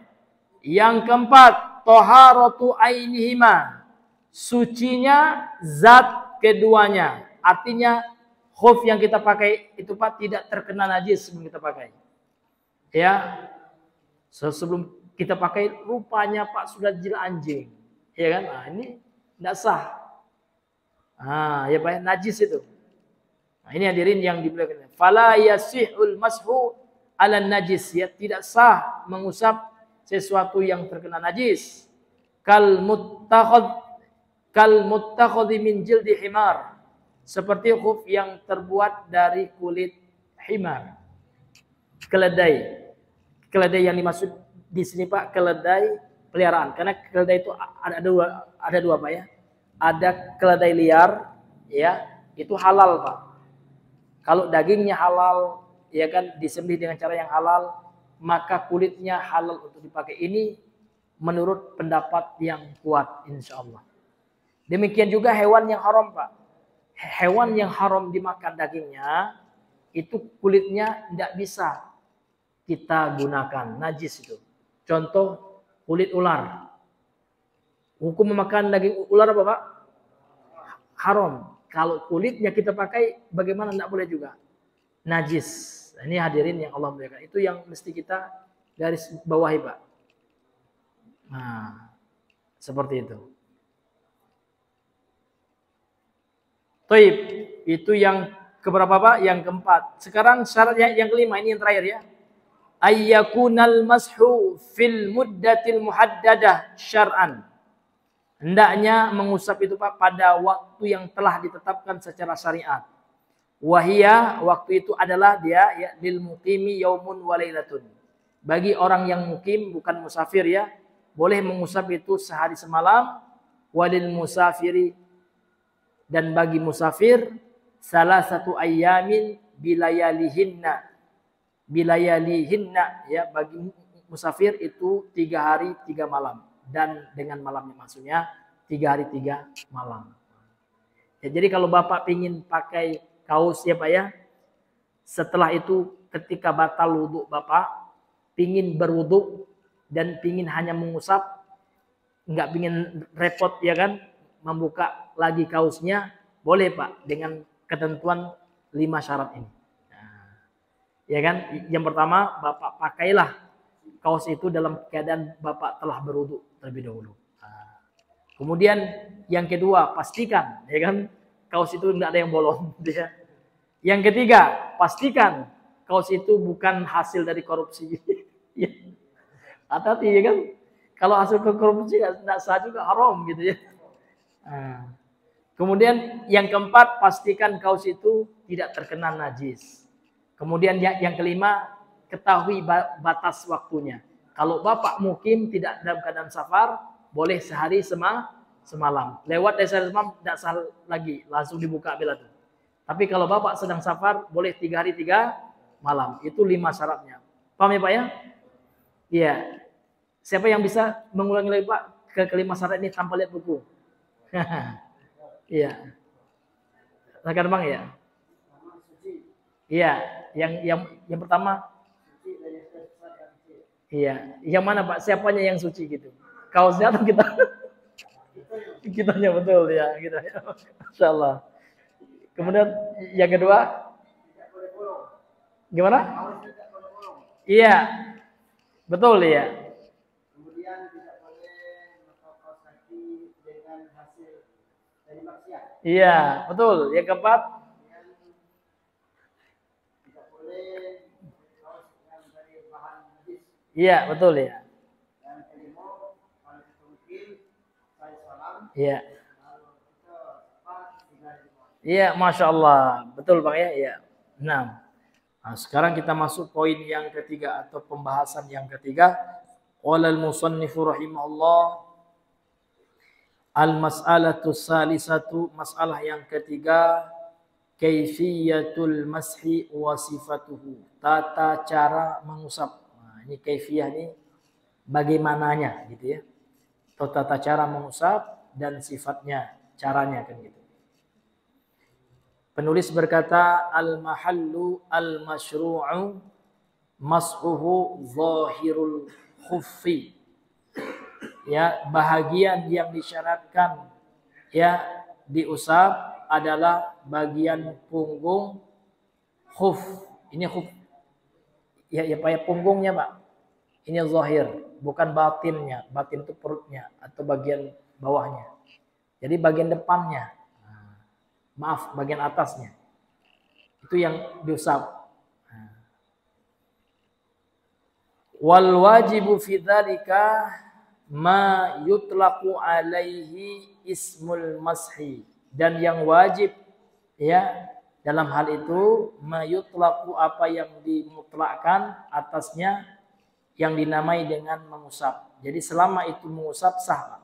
Yang keempat, toharatu ainihima, sucinya zat keduanya. Artinya khuf yang kita pakai itu Pak tidak terkena najis sebelum kita pakai. Ya, sebelum kita pakai rupanya Pak sudah jil anjing, ya kan? Nah ini tidak sah. Ah, ya Pak, najis itu. Nah, ini hadirin yang dimuliakan. Fala yasihul mashu ala najis, ya tidak sah mengusap sesuatu yang terkena najis. Kal muttakhadh min jildi himar, seperti khuf yang terbuat dari kulit himar, keledai. Keledai yang dimaksud di sini Pak, keledai peliharaan. Karena keledai itu ada dua Pak ya. Ada keledai liar, ya itu halal Pak. Kalau dagingnya halal, ya kan disembelih dengan cara yang halal, maka kulitnya halal untuk dipakai. Ini menurut pendapat yang kuat insya Allah. Demikian juga hewan yang haram Pak. Hewan yang haram dimakan dagingnya, itu kulitnya tidak bisa kita gunakan, najis itu. Contoh kulit ular. Hukum memakan daging ular apa Pak? Haram. Kalau kulitnya kita pakai, bagaimana tidak boleh juga? Najis. Ini hadirin yang Allah muliakan. Itu yang mesti kita garis bawahi Pak. Nah, seperti itu. Taib. Itu yang keberapa Pak? Yang keempat. Sekarang syarat yang kelima, ini yang terakhir ya. Ayyakunal mashu fil muddatil muhaddadah syar'an. Hendaknya mengusap itu Pak pada waktu yang telah ditetapkan secara syariat. Wahia, waktu itu adalah dia ya lil muqimi yaumun wa lailatun. Bagi orang yang mukim bukan musafir ya, boleh mengusap itu sehari semalam. Walil musafiri, dan bagi musafir salah satu ayyamin bilayalihinna. Bilayalihinna ya, bagi musafir itu 3 hari 3 malam, dan dengan malamnya maksudnya 3 hari 3 malam. Ya, jadi kalau Bapak pingin pakai kaos ya Pak ya, setelah itu ketika batal wudhu Bapak pingin berwudhu dan pingin hanya mengusap, nggak pingin repot ya kan, membuka lagi kaosnya, boleh Pak dengan ketentuan 5 syarat ini. Ya kan, yang pertama Bapak pakailah kaos itu dalam keadaan Bapak telah berwudu terlebih dahulu. Kemudian yang kedua, pastikan ya kan kaos itu tidak ada yang bolong. Ya. Yang ketiga, pastikan kaos itu bukan hasil dari korupsi. Ya. Hati-hati ya kan, kalau hasil korupsi tidak sah juga, haram gitu ya. Kemudian yang keempat, pastikan kaos itu tidak terkena najis. Kemudian yang kelima, ketahui batas waktunya. Kalau Bapak mukim tidak dalam keadaan safar, boleh sehari semalam. Lewat dari sehari semalam tidak sah lagi, langsung dibuka bila itu. Tapi kalau Bapak sedang safar, boleh 3 hari 3 malam. Itu 5 syaratnya. Paham ya Pak ya? Iya. Siapa yang bisa mengulangi lagi Pak ke kelima syarat ini tanpa lihat buku? Iya. Silakan Bang ya. Iya, yang pertama. Iya, yang mana Pak? Siapanya yang suci gitu? Kaosnya atau kita? Kitanya betul ya, kita. Insyaallah. Kemudian yang kedua, gimana? Iya, betul ya. Kemudian tidak boleh mengkaos kaki dengan hasil dari maksiat. Iya, betul. Yang keempat, Tidak boleh kaos yang dari bahan najis. iya, betul ya. Dan kelima, kalau kita mungkin saya salam. Iya. Kalau kita apa tinggal di bawah. Iya, Masya Allah. Betul Bang ya. Iya. Nah, sekarang kita masuk poin yang ketiga atau pembahasan yang ketiga. Qala al-musannifu rahimahullah Al-mas'alatu salisatu, masalah yang ketiga, kaifiyatul mashi wa sifatuhu, tata cara mengusap. Nah, ini kaifiyah ini bagaimananya gitu ya. Atau tata cara mengusap dan sifatnya, caranya kan gitu. Penulis berkata al-mahallu al-masyru'u mas'uhu zahirul khuffi. Ya, bahagian yang disyaratkan ya diusap adalah bagian punggung khuf. Ini khuf. Ya punggungnya, Pak. Ini zahir, bukan batinnya. Batin itu perutnya atau bagian bawahnya. Jadi bagian depannya. Maaf, bagian atasnya. Itu yang diusap. Wal wajibu fi dzalika ma yutlaqu alaihi ismul mashi, dan yang wajib ya dalam hal itu ma yutlaqu, apa yang dimutlakkan atasnya yang dinamai dengan mengusap. Jadi selama itu mengusap sah.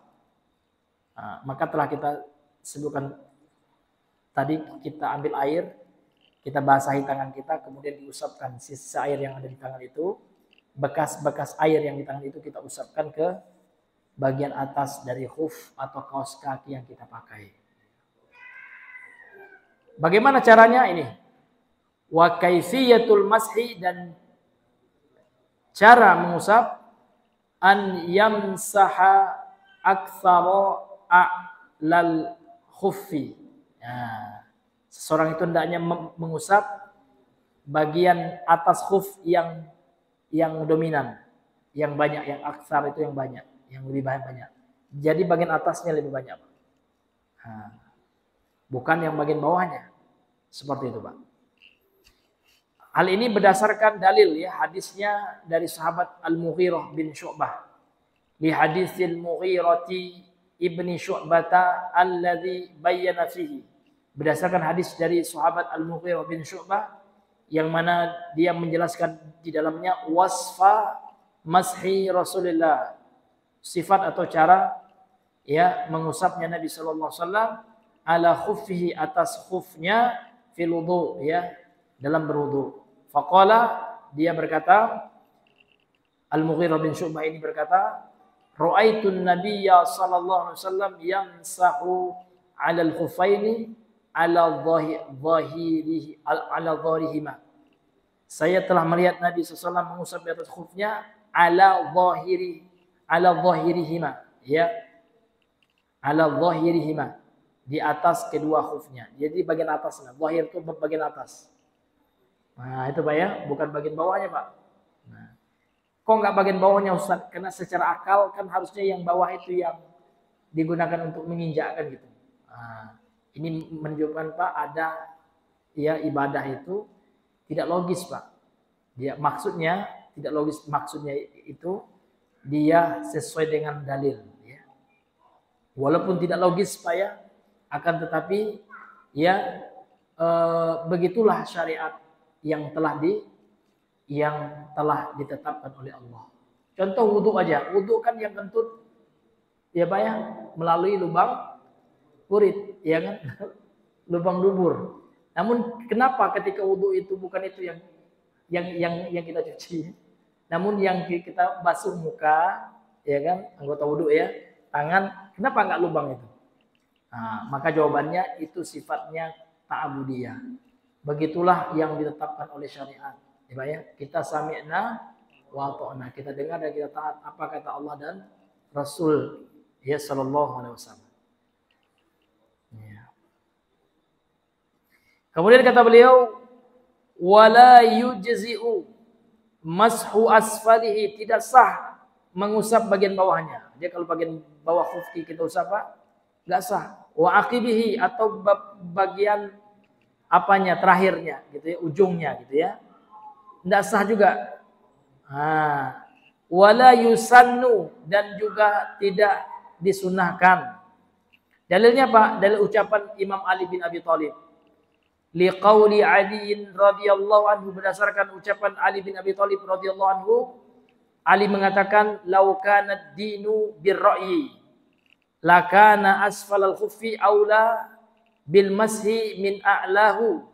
Nah, maka telah kita sebutkan tadi, kita ambil air, kita basahi tangan kita, kemudian diusapkan sisa air yang ada di tangan itu, bekas-bekas air yang di tangan itu kita usapkan ke bagian atas dari khuf atau kaos kaki yang kita pakai. Bagaimana caranya ini? Wa kaifiyatul mashi, dan cara mengusap, an yamsaha aktsara a'lal khuffi. Nah, seseorang itu hendaknya mengusap bagian atas khuf yang dominan, yang banyak, yang aksar itu yang banyak, yang lebih banyak. Jadi bagian atasnya lebih banyak, Pak. Nah, bukan yang bagian bawahnya. Seperti itu, Pak. Hal ini berdasarkan dalil ya, hadisnya dari sahabat Al-Mughirah bin Syu'bah. Li hadisil Mughirati ibni Syu'bata alladhi bayyana fihi. Berdasarkan hadis dari sahabat Al-Mughirah bin Syu'bah yang mana dia menjelaskan di dalamnya wasfa mashi Rasulullah, sifat atau cara ya mengusapnya Nabi sallallahu alaihi wasallam ala khuffihi, atas khufnya fil wudu, ya dalam berwudu. Faqala, dia berkata, Al-Mughirah bin Syu'bah ini berkata, ra'aitun nabiyya sallallahu alaihi wasallam yamsahu 'ala al-khuffaini 'ala dhahirihima. Saya telah melihat Nabi SAW mengusap di atas khufnya 'ala dhahirihima, ya. 'Ala dhahirihima, di atas kedua khufnya. Jadi bagian atasnya, zahir itu bagian atas. Nah, itu Pak ya, bukan bagian bawahnya, Pak. Nah, kok nggak bagian bawahnya, Ustaz? Karena secara akal kan harusnya yang bawah itu yang digunakan untuk menginjakkan gitu. Nah, ini menunjukkan Pak ada ya ibadah itu tidak logis, Pak. Dia maksudnya tidak logis, maksudnya itu dia sesuai dengan dalil, ya. Walaupun tidak logis, Pak ya, akan tetapi ya begitulah syariat yang telah ditetapkan oleh Allah. Contoh wudu aja, wudu kan yang kentut ya Pak ya, melalui lubang kurit, ya kan, lubang dubur. Namun kenapa ketika wudu itu bukan itu yang kita cuci, namun yang kita basuh muka, ya kan, anggota wudu ya, tangan, kenapa enggak lubang itu? Nah, maka jawabannya itu sifatnya ta'abudiyah. Begitulah yang ditetapkan oleh syariat. Ya, kita sami'na wa ta'na, kita dengar dan kita taat apa kata Allah dan Rasul ya sallallahu alaihi wasallam. Ya. Kemudian kata beliau, wala yujzi'u mashu asfalihi, tidak sah mengusap bagian bawahnya. Dia kalau bagian bawah khuf kita usap Pak, enggak sah. Wa aqibihi, atau bagian apanya, terakhirnya gitu ya, ujungnya gitu ya, enggak sah juga. Wala yusannu, dan juga tidak disunahkan. Dalilnya Pak, dalil ucapan Imam Ali bin Abi Thalib. Liqauli Ali radhiyallahu anhu, berdasarkan ucapan Ali bin Abi Thalib radhiyallahu anhu, Ali mengatakan, lau kana ad-dinu birra'yi, lakana asfalal khuffi aula bil mashi min a'lahu.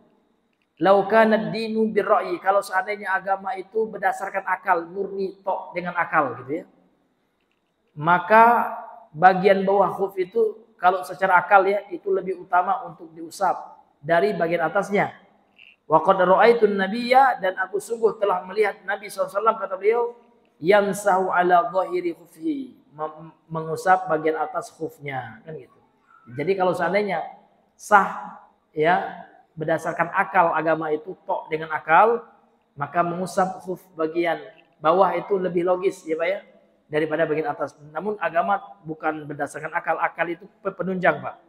Lau kana ad-dinu birra'yi. Kalau seandainya agama itu berdasarkan akal, murni tok dengan akal gitu ya. Maka bagian bawah khuf itu kalau secara akal ya itu lebih utama untuk diusap dari bagian atasnya. Wa qad ra'aitun nabiyya, dan aku sungguh telah melihat Nabi SAW, kata beliau, yamsahu ala dhahiri khuffi, mengusap bagian atas khufnya, kan gitu. Jadi kalau seandainya sah ya berdasarkan akal agama itu tok dengan akal, maka mengusap khuf bagian bawah itu lebih logis ya Pak ya daripada bagian atas. Namun agama bukan berdasarkan akal, akal itu penunjang Pak.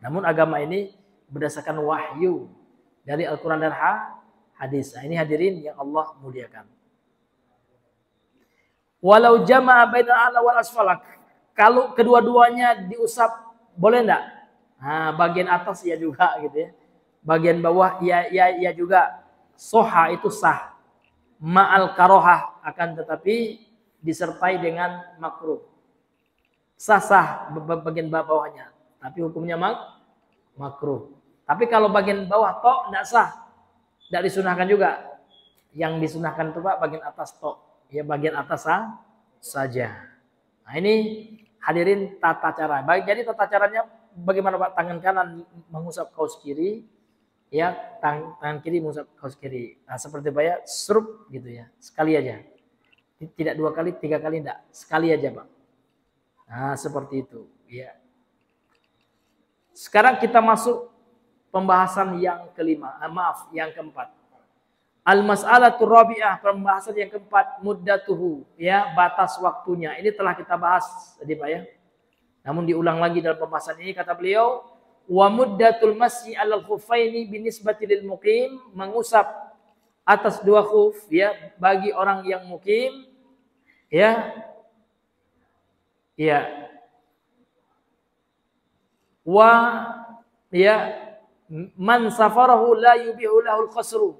Namun agama ini berdasarkan wahyu dari Al-Quran dan hadis. Nah, ini hadirin yang Allah muliakan. Walau jama'a bainal a'la wal asfalak, kalau kedua-duanya diusap boleh enggak? Nah, bagian atas ya juga gitu ya. Bagian bawah ya juga. Soha itu sah. Ma'al karohah, akan tetapi disertai dengan makruh. Sah bagian bawahnya, tapi hukumnya makruh. Tapi kalau bagian bawah tok tidak sah, tidak disunahkan juga. Yang disunahkan itu Pak bagian atas tok, ya bagian atas saja. Nah ini hadirin tata cara. Jadi tata caranya bagaimana Pak? Tangan kanan mengusap kaus kiri, ya tangan kiri mengusap kaus kiri. Nah seperti Pak ya, serup gitu ya, sekali aja. Tidak 2 kali, 3 kali tidak, sekali aja Pak. Nah seperti itu ya. Sekarang kita masuk pembahasan yang kelima, yang keempat. Al-mas'alatu rabi'ah, pembahasan yang keempat, muddatuhu, ya, batas waktunya. Ini telah kita bahas tadi Pak ya. Namun diulang lagi dalam pembahasan ini, kata beliau, wa muddatul masyi 'alal khuffaini binisbati lil muqim, mengusap atas 2 khuf ya bagi orang yang mukim ya. Ya. Wa ya man safarahu la yubihu lahul qasru,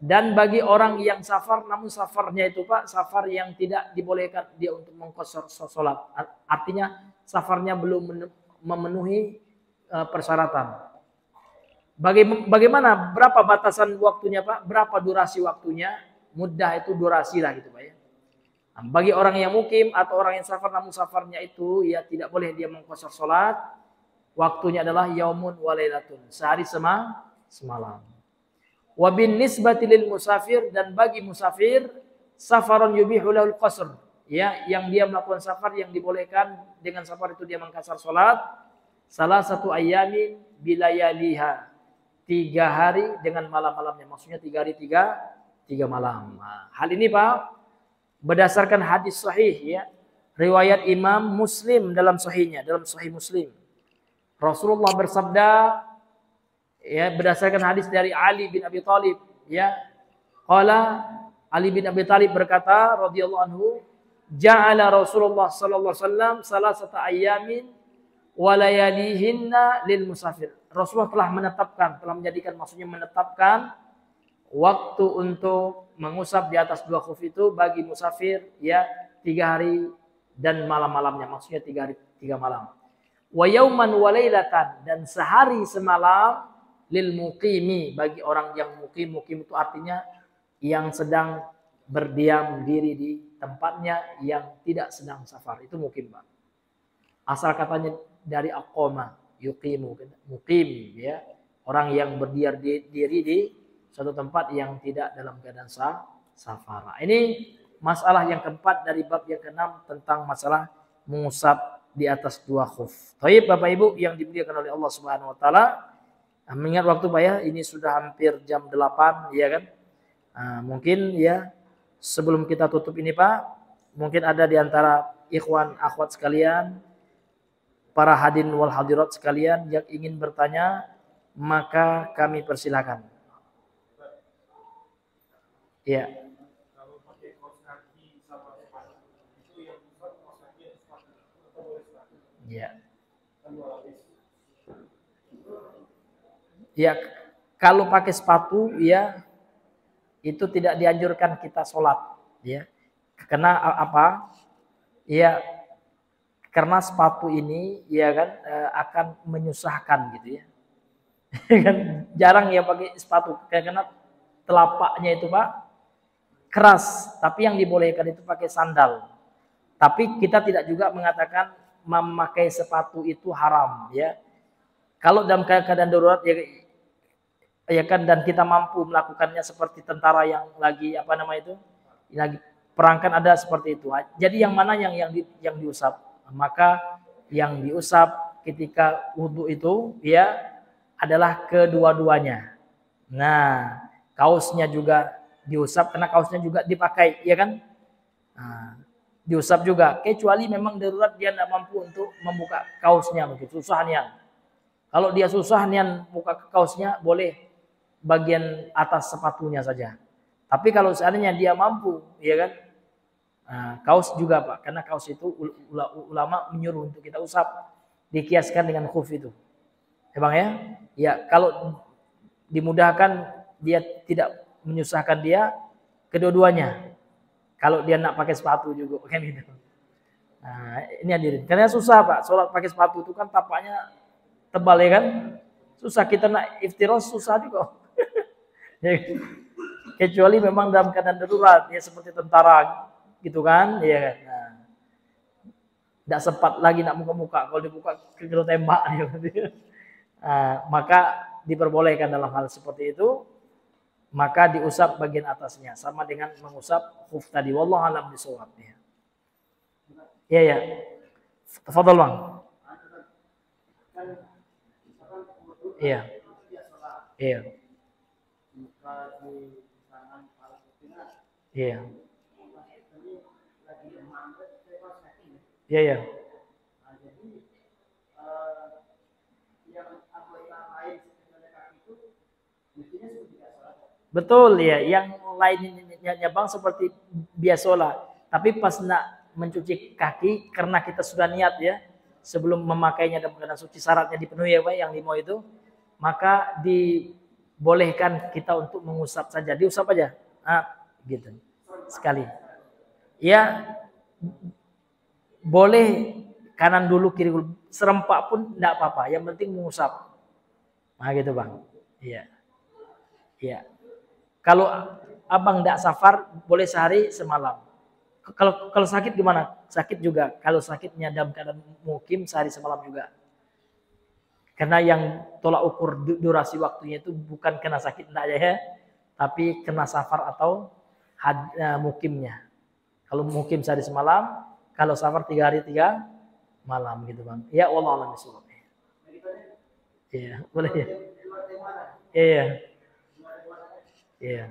dan bagi orang yang safar, namun safarnya itu Pak safar yang tidak dibolehkan dia untuk mengqasar salat, artinya safarnya belum memenuhi persyaratan. Bagaimana, berapa batasan waktunya Pak, berapa durasi waktunya? Muddah itu durasi lah gitu Pak ya. Bagi orang yang mukim atau orang yang safar, namun safarnya itu ya tidak boleh dia mengqasar salat, waktunya adalah yaumun wa lailatun, sehari semalam. Wa bin nisbati lil musafir, dan bagi musafir safaron yubihu lahul qasr, ya yang dia melakukan safar yang dibolehkan dengan safar itu dia mengqasar salat salah satu ayamin bilayaliha, 3 hari dengan malam-malamnya, maksudnya 3 hari 3 malam. Nah, hal ini Pak berdasarkan hadis sahih ya, riwayat Imam Muslim dalam sahihnya, dalam sahih Muslim. Rasulullah bersabda ya berdasarkan hadis dari Ali bin Abi Thalib ya. Qala, Ali bin Abi Thalib berkata radhiyallahu anhu, ja'ala Rasulullah sallallahu alaihi wasallam salasata ayamin wa layalihinna lil musafir. Rasulullah telah menetapkan, telah menjadikan, maksudnya menetapkan waktu untuk mengusap di atas 2 khuf itu bagi musafir ya 3 hari dan malam-malamnya, maksudnya 3 hari 3 malam. Wa yauman wa lailatan, dan sehari semalam lil muqimi, bagi orang yang mukim. Mukim itu artinya yang sedang berdiam diri di tempatnya, yang tidak sedang safar, itu mukim Pak. Asal katanya dari aqama, yuqimu, mukim ya, orang yang berdiam diri di suatu tempat yang tidak dalam keadaan safar. Ini masalah yang keempat dari bab yang keenam tentang masalah mengusap di atas 2 khuf. Baik Bapak Ibu yang dimuliakan oleh Allah Subhanahu wa taala. Mengingat waktu Pak ya, ini sudah hampir jam 8 ya kan. Mungkin ya sebelum kita tutup ini Pak, mungkin ada di antara ikhwan akhwat sekalian, para hadirin wal hadirat sekalian yang ingin bertanya, maka kami persilakan. Ya. Ya. Ya, kalau pakai sepatu ya itu tidak dianjurkan kita sholat ya. Karena apa? Ya, karena sepatu ini ya kan akan menyusahkan gitu ya. Kan jarang ya pakai sepatu karena telapaknya itu Pak keras, tapi yang dibolehkan itu pakai sandal. Tapi kita tidak juga mengatakan memakai sepatu itu haram ya. Kalau dalam keadaan darurat ya kan dan kita mampu melakukannya seperti tentara yang lagi apa nama itu? Lagi perang kan ada seperti itu. Jadi yang mana yang diusap? Maka yang diusap ketika wudu itu ya adalah kedua-duanya. Nah, kaosnya juga diusap karena kaosnya juga dipakai, ya kan? Nah, diusap juga. Kecuali memang darurat dia tidak mampu untuk membuka kaosnya begitu, susah nian. Kalau dia susah nian buka kaosnya boleh bagian atas sepatunya saja. Tapi kalau seandainya dia mampu, ya kan? Nah, kaos juga Pak, karena kaos itu ulama menyuruh untuk kita usap, dikiaskan dengan khuf itu. Ya Bang ya? Ya, kalau dimudahkan dia tidak menyusahkan dia kedua-duanya. Kalau dia nak pakai sepatu juga kan gitu. Nah, ini hadirin. Karena susah Pak, sholat pakai sepatu itu kan tapaknya tebal ya kan? Susah kita nak iftiros susah juga. Ya, kecuali memang dalam keadaan darurat ya seperti tentara gitu kan, ya. Nah, tidak sempat lagi nak muka-muka, kalau dibuka kena tembak ya. Maka diperbolehkan dalam hal seperti itu, maka diusap bagian atasnya sama dengan mengusap khuf tadi. Wallahu a'lam bishawab. Ya ya. Tafadhol Bang. Iya. Iya. Iya. Iya ya. Betul ya, yang lainnya Bang seperti biasalah. Tapi pas nak mencuci kaki karena kita sudah niat ya, sebelum memakainya dalam keadaan suci syaratnya dipenuhi ya Pak yang 5 itu, maka dibolehkan kita untuk mengusap saja, diusap aja. Nah, gitu. Sekali. Ya boleh kanan dulu kiri dulu, serempak pun enggak apa-apa, yang penting mengusap. Nah gitu Bang. Iya. Iya. Kalau abang tidak safar boleh sehari semalam. Kalau sakit gimana? Sakit juga. Kalau sakitnya dalam keadaan mukim sehari semalam juga. Karena yang tolak ukur durasi waktunya itu bukan kena sakit enggak aja ya, tapi kena safar atau mukimnya. Kalau mukim sehari semalam, kalau safar 3 hari 3 malam gitu Bang. Ya wallahu a'lam bishawab. Iya, boleh ya. Iya. Iya.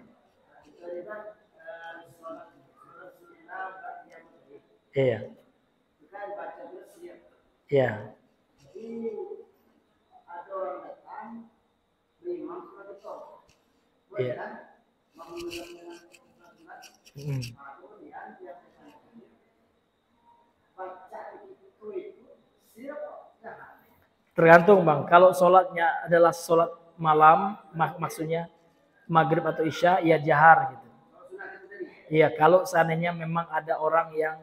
Iya. Iya. Iya. Tergantung Bang. Kalau sholatnya adalah sholat malam, maksudnya maghrib atau isya, ya jahar gitu. Iya, kalau seandainya memang ada orang yang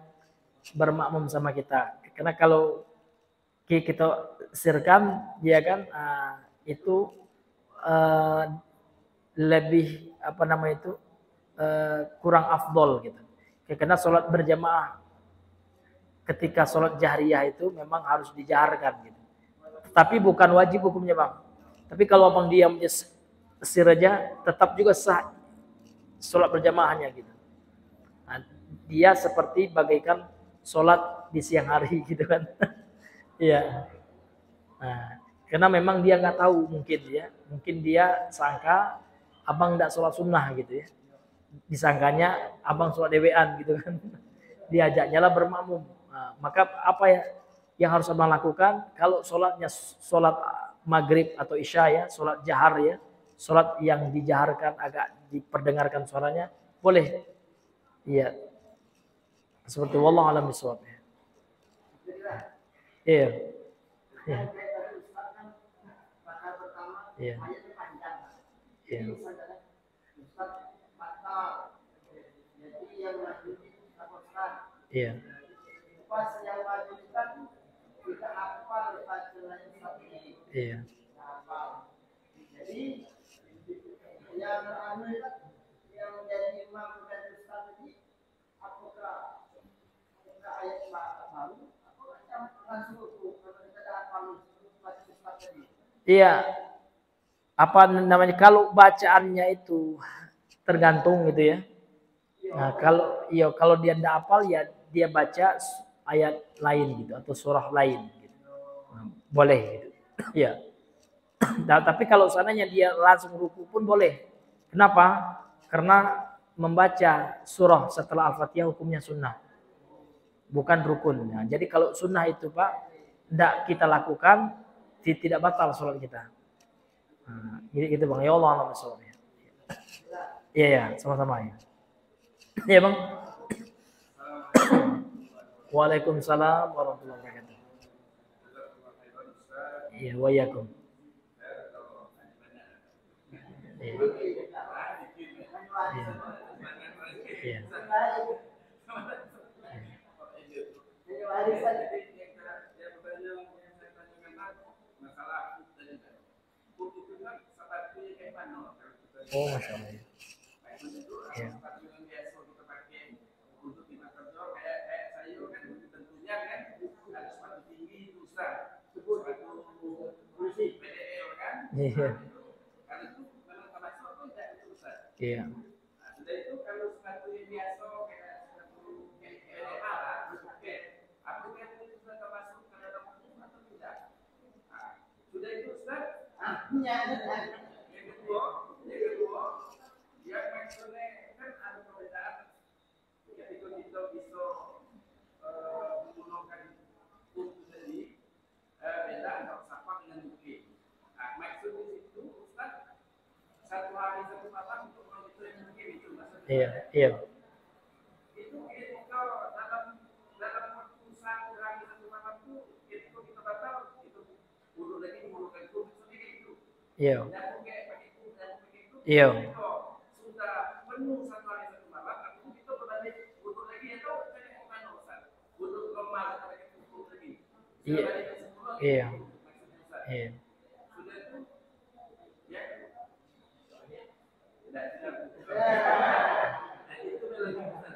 bermakmum sama kita. Karena kalau kita sirkan, ya kan, itu lebih apa namanya itu kurang afdol gitu. Karena sholat berjamaah ketika sholat jahriyah itu memang harus dijaharkan gitu. Tapi bukan wajib hukumnya Bang. Tapi kalau Abang diam sir aja tetap juga sah sholat berjamaahnya gitu. Nah, dia seperti bagaikan sholat di siang hari gitu kan. Iya. Nah, karena memang dia nggak tahu mungkin dia sangka abang nggak sholat sunnah gitu ya. Disangkanya abang sholat dewean gitu kan. Diajaknya lah bermakmum. Nah, maka apa ya yang harus abang lakukan? Kalau sholatnya sholat maghrib atau isya ya, sholat jahar ya, sholat yang dijaharkan agak diperdengarkan suaranya, boleh. Iya. Seperti wallahu a'lam bishawab. Iya. Iya. Iya. Iya. Iya. Iya. Jadi yang yang menjadi imam dan ustaz ini apakah ayat baru atau langsung kalau kita dah hafal ustaz tadi? Iya. Apa namanya, kalau bacaannya itu tergantung gitu ya. Nah, kalau dia tidak hafal ya dia baca ayat lain gitu atau surah lain gitu. Nah, boleh gitu. Ya. Nah, tapi kalau seandainya dia langsung ruku pun boleh. Kenapa? Karena membaca surah setelah Al-Fatihah hukumnya sunnah, bukan rukun. Nah, jadi kalau sunnah itu Pak, tidak kita lakukan, tidak batal sholat kita. Nah, gitu Bang. Ya Allah, alam sholatnya. Iya ya, sama-sama ya. Iya Bang. Waalaikumsalam warahmatullahi wabarakatuh. Iya, wa iyyakum. Iya. Iya. Iya. Oh, masya Allah. Iya. Iya. Iya. Sudah itu kalau sepatu yang biasa kayak sepatu apakah itu sudah termasuk ke dalam hukum atau tidak? Sudah itu Ustaz? Yang kedua, yang maksudnya kan ada perbedaan ketika kita bisa menggunakan untuk tadi beda antara sapa dengan mungkin. Maksud di situ Ustaz, satu hari satu malam untuk menghitung yang mungkin itu maksudnya. Iya, iya. Itu ketika dalam waktu satu hari satu malam itu ketika kita batal itu urut lagi menggunakan itu maksudnya itu. Iya. Dan pakai itu Iya. sudah penuh satu hari satu malam, aku kita berbalik urut lagi atau cari mana Ustaz? Urut normal atau itu urut lagi. Iya. Iya. Iya. Sudah itu ya.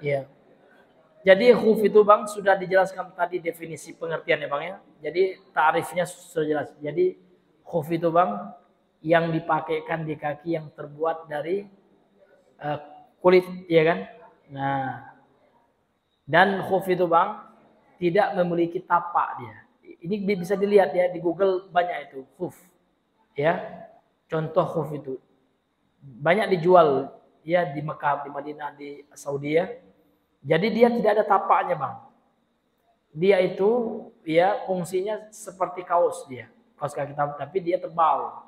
Iya. Jadi khuf itu Bang sudah dijelaskan tadi definisi pengertiannya Bang ya. Jadi ta'rifnya sudah jelas. Jadi khuf itu Bang yang dipakaikan di kaki yang terbuat dari kulit, ya kan? Nah, dan khuf itu Bang tidak memiliki tapak dia. Ini bisa dilihat ya di Google, banyak itu khuf. Ya. Contoh khuf itu banyak dijual ya di Mekah, di Madinah, di Saudi ya. Jadi dia tidak ada tapaknya Bang. Dia itu ya fungsinya seperti kaos dia. Kaos kaki tapi dia tebal.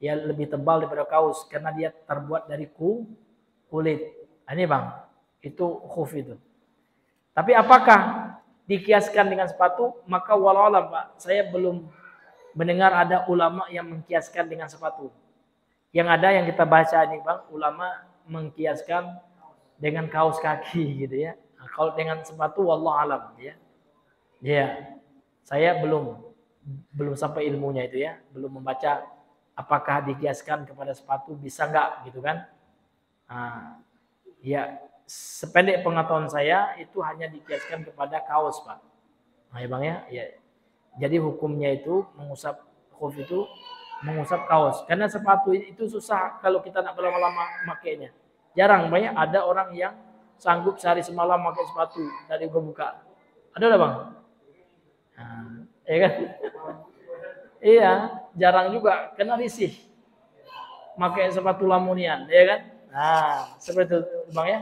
Ya lebih tebal daripada kaos karena dia terbuat dari kulit. Ini Bang, itu khuf itu. Tapi apakah dikiaskan dengan sepatu? Maka walau alam Pak, saya belum mendengar ada ulama yang mengkiaskan dengan sepatu. Yang ada yang kita baca ini Bang, ulama mengkiaskan dengan kaos kaki gitu ya. Nah, kalau dengan sepatu wallahu alam ya. Ya. Saya belum sampai ilmunya itu ya, belum membaca apakah dikiaskan kepada sepatu bisa enggak gitu kan. Nah, ya sependek pengetahuan saya itu hanya dikiaskan kepada kaos Pak. Nah ya Bang ya. Ya. Jadi hukumnya itu mengusap khuf itu mengusap kaos. Karena sepatu itu susah kalau kita nak berlama-lama makainya. Jarang banyak ada orang yang sanggup sehari semalam pakai sepatu dari buka. Ada enggak Bang? Nah, ya kan? Iya, jarang juga kena risih. Pakai sepatu lamunian, ya kan? Nah, seperti itu Bang ya.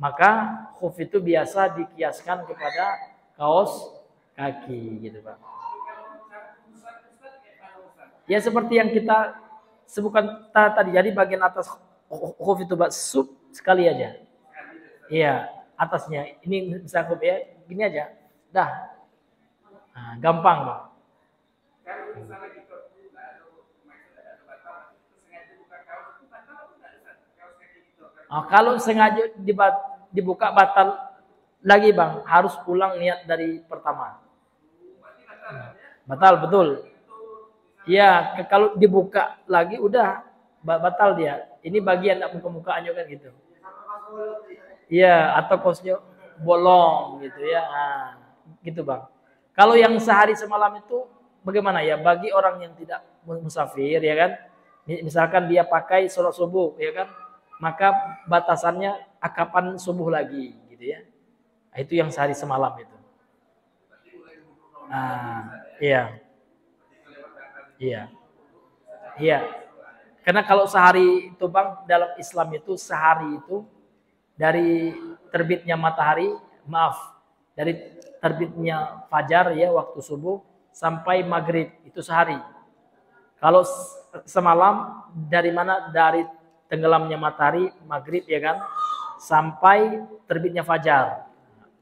Maka khuf itu biasa dikiaskan kepada kaos kaki gitu Bang. Ya seperti yang kita sebutkan tadi. Jadi bagian atas khuf itu Bang, sub sekali aja. Iya, atasnya. Ini bisa khuf ya, gini aja. Dah. Nah, gampang Bang. Kalau sengaja dibuka batal lagi Bang, harus ulang niat dari pertama. Batal betul. Ya, kalau dibuka lagi udah batal dia. Ini bagian muka-mukaannya kan gitu. Iya, atau kosnya bolong gitu ya. Nah, gitu Bang. Kalau yang sehari semalam itu bagaimana ya? Bagi orang yang tidak musafir ya kan. Misalkan dia pakai sholat subuh ya kan. Maka batasannya kapan subuh lagi gitu ya. Nah, itu yang sehari semalam itu. Iya. Iya. Iya. Karena kalau sehari itu Bang, dalam Islam itu sehari itu dari terbitnya matahari, dari terbitnya fajar ya waktu subuh sampai maghrib itu sehari. Kalau semalam dari mana? Dari tenggelamnya matahari maghrib ya kan sampai terbitnya fajar.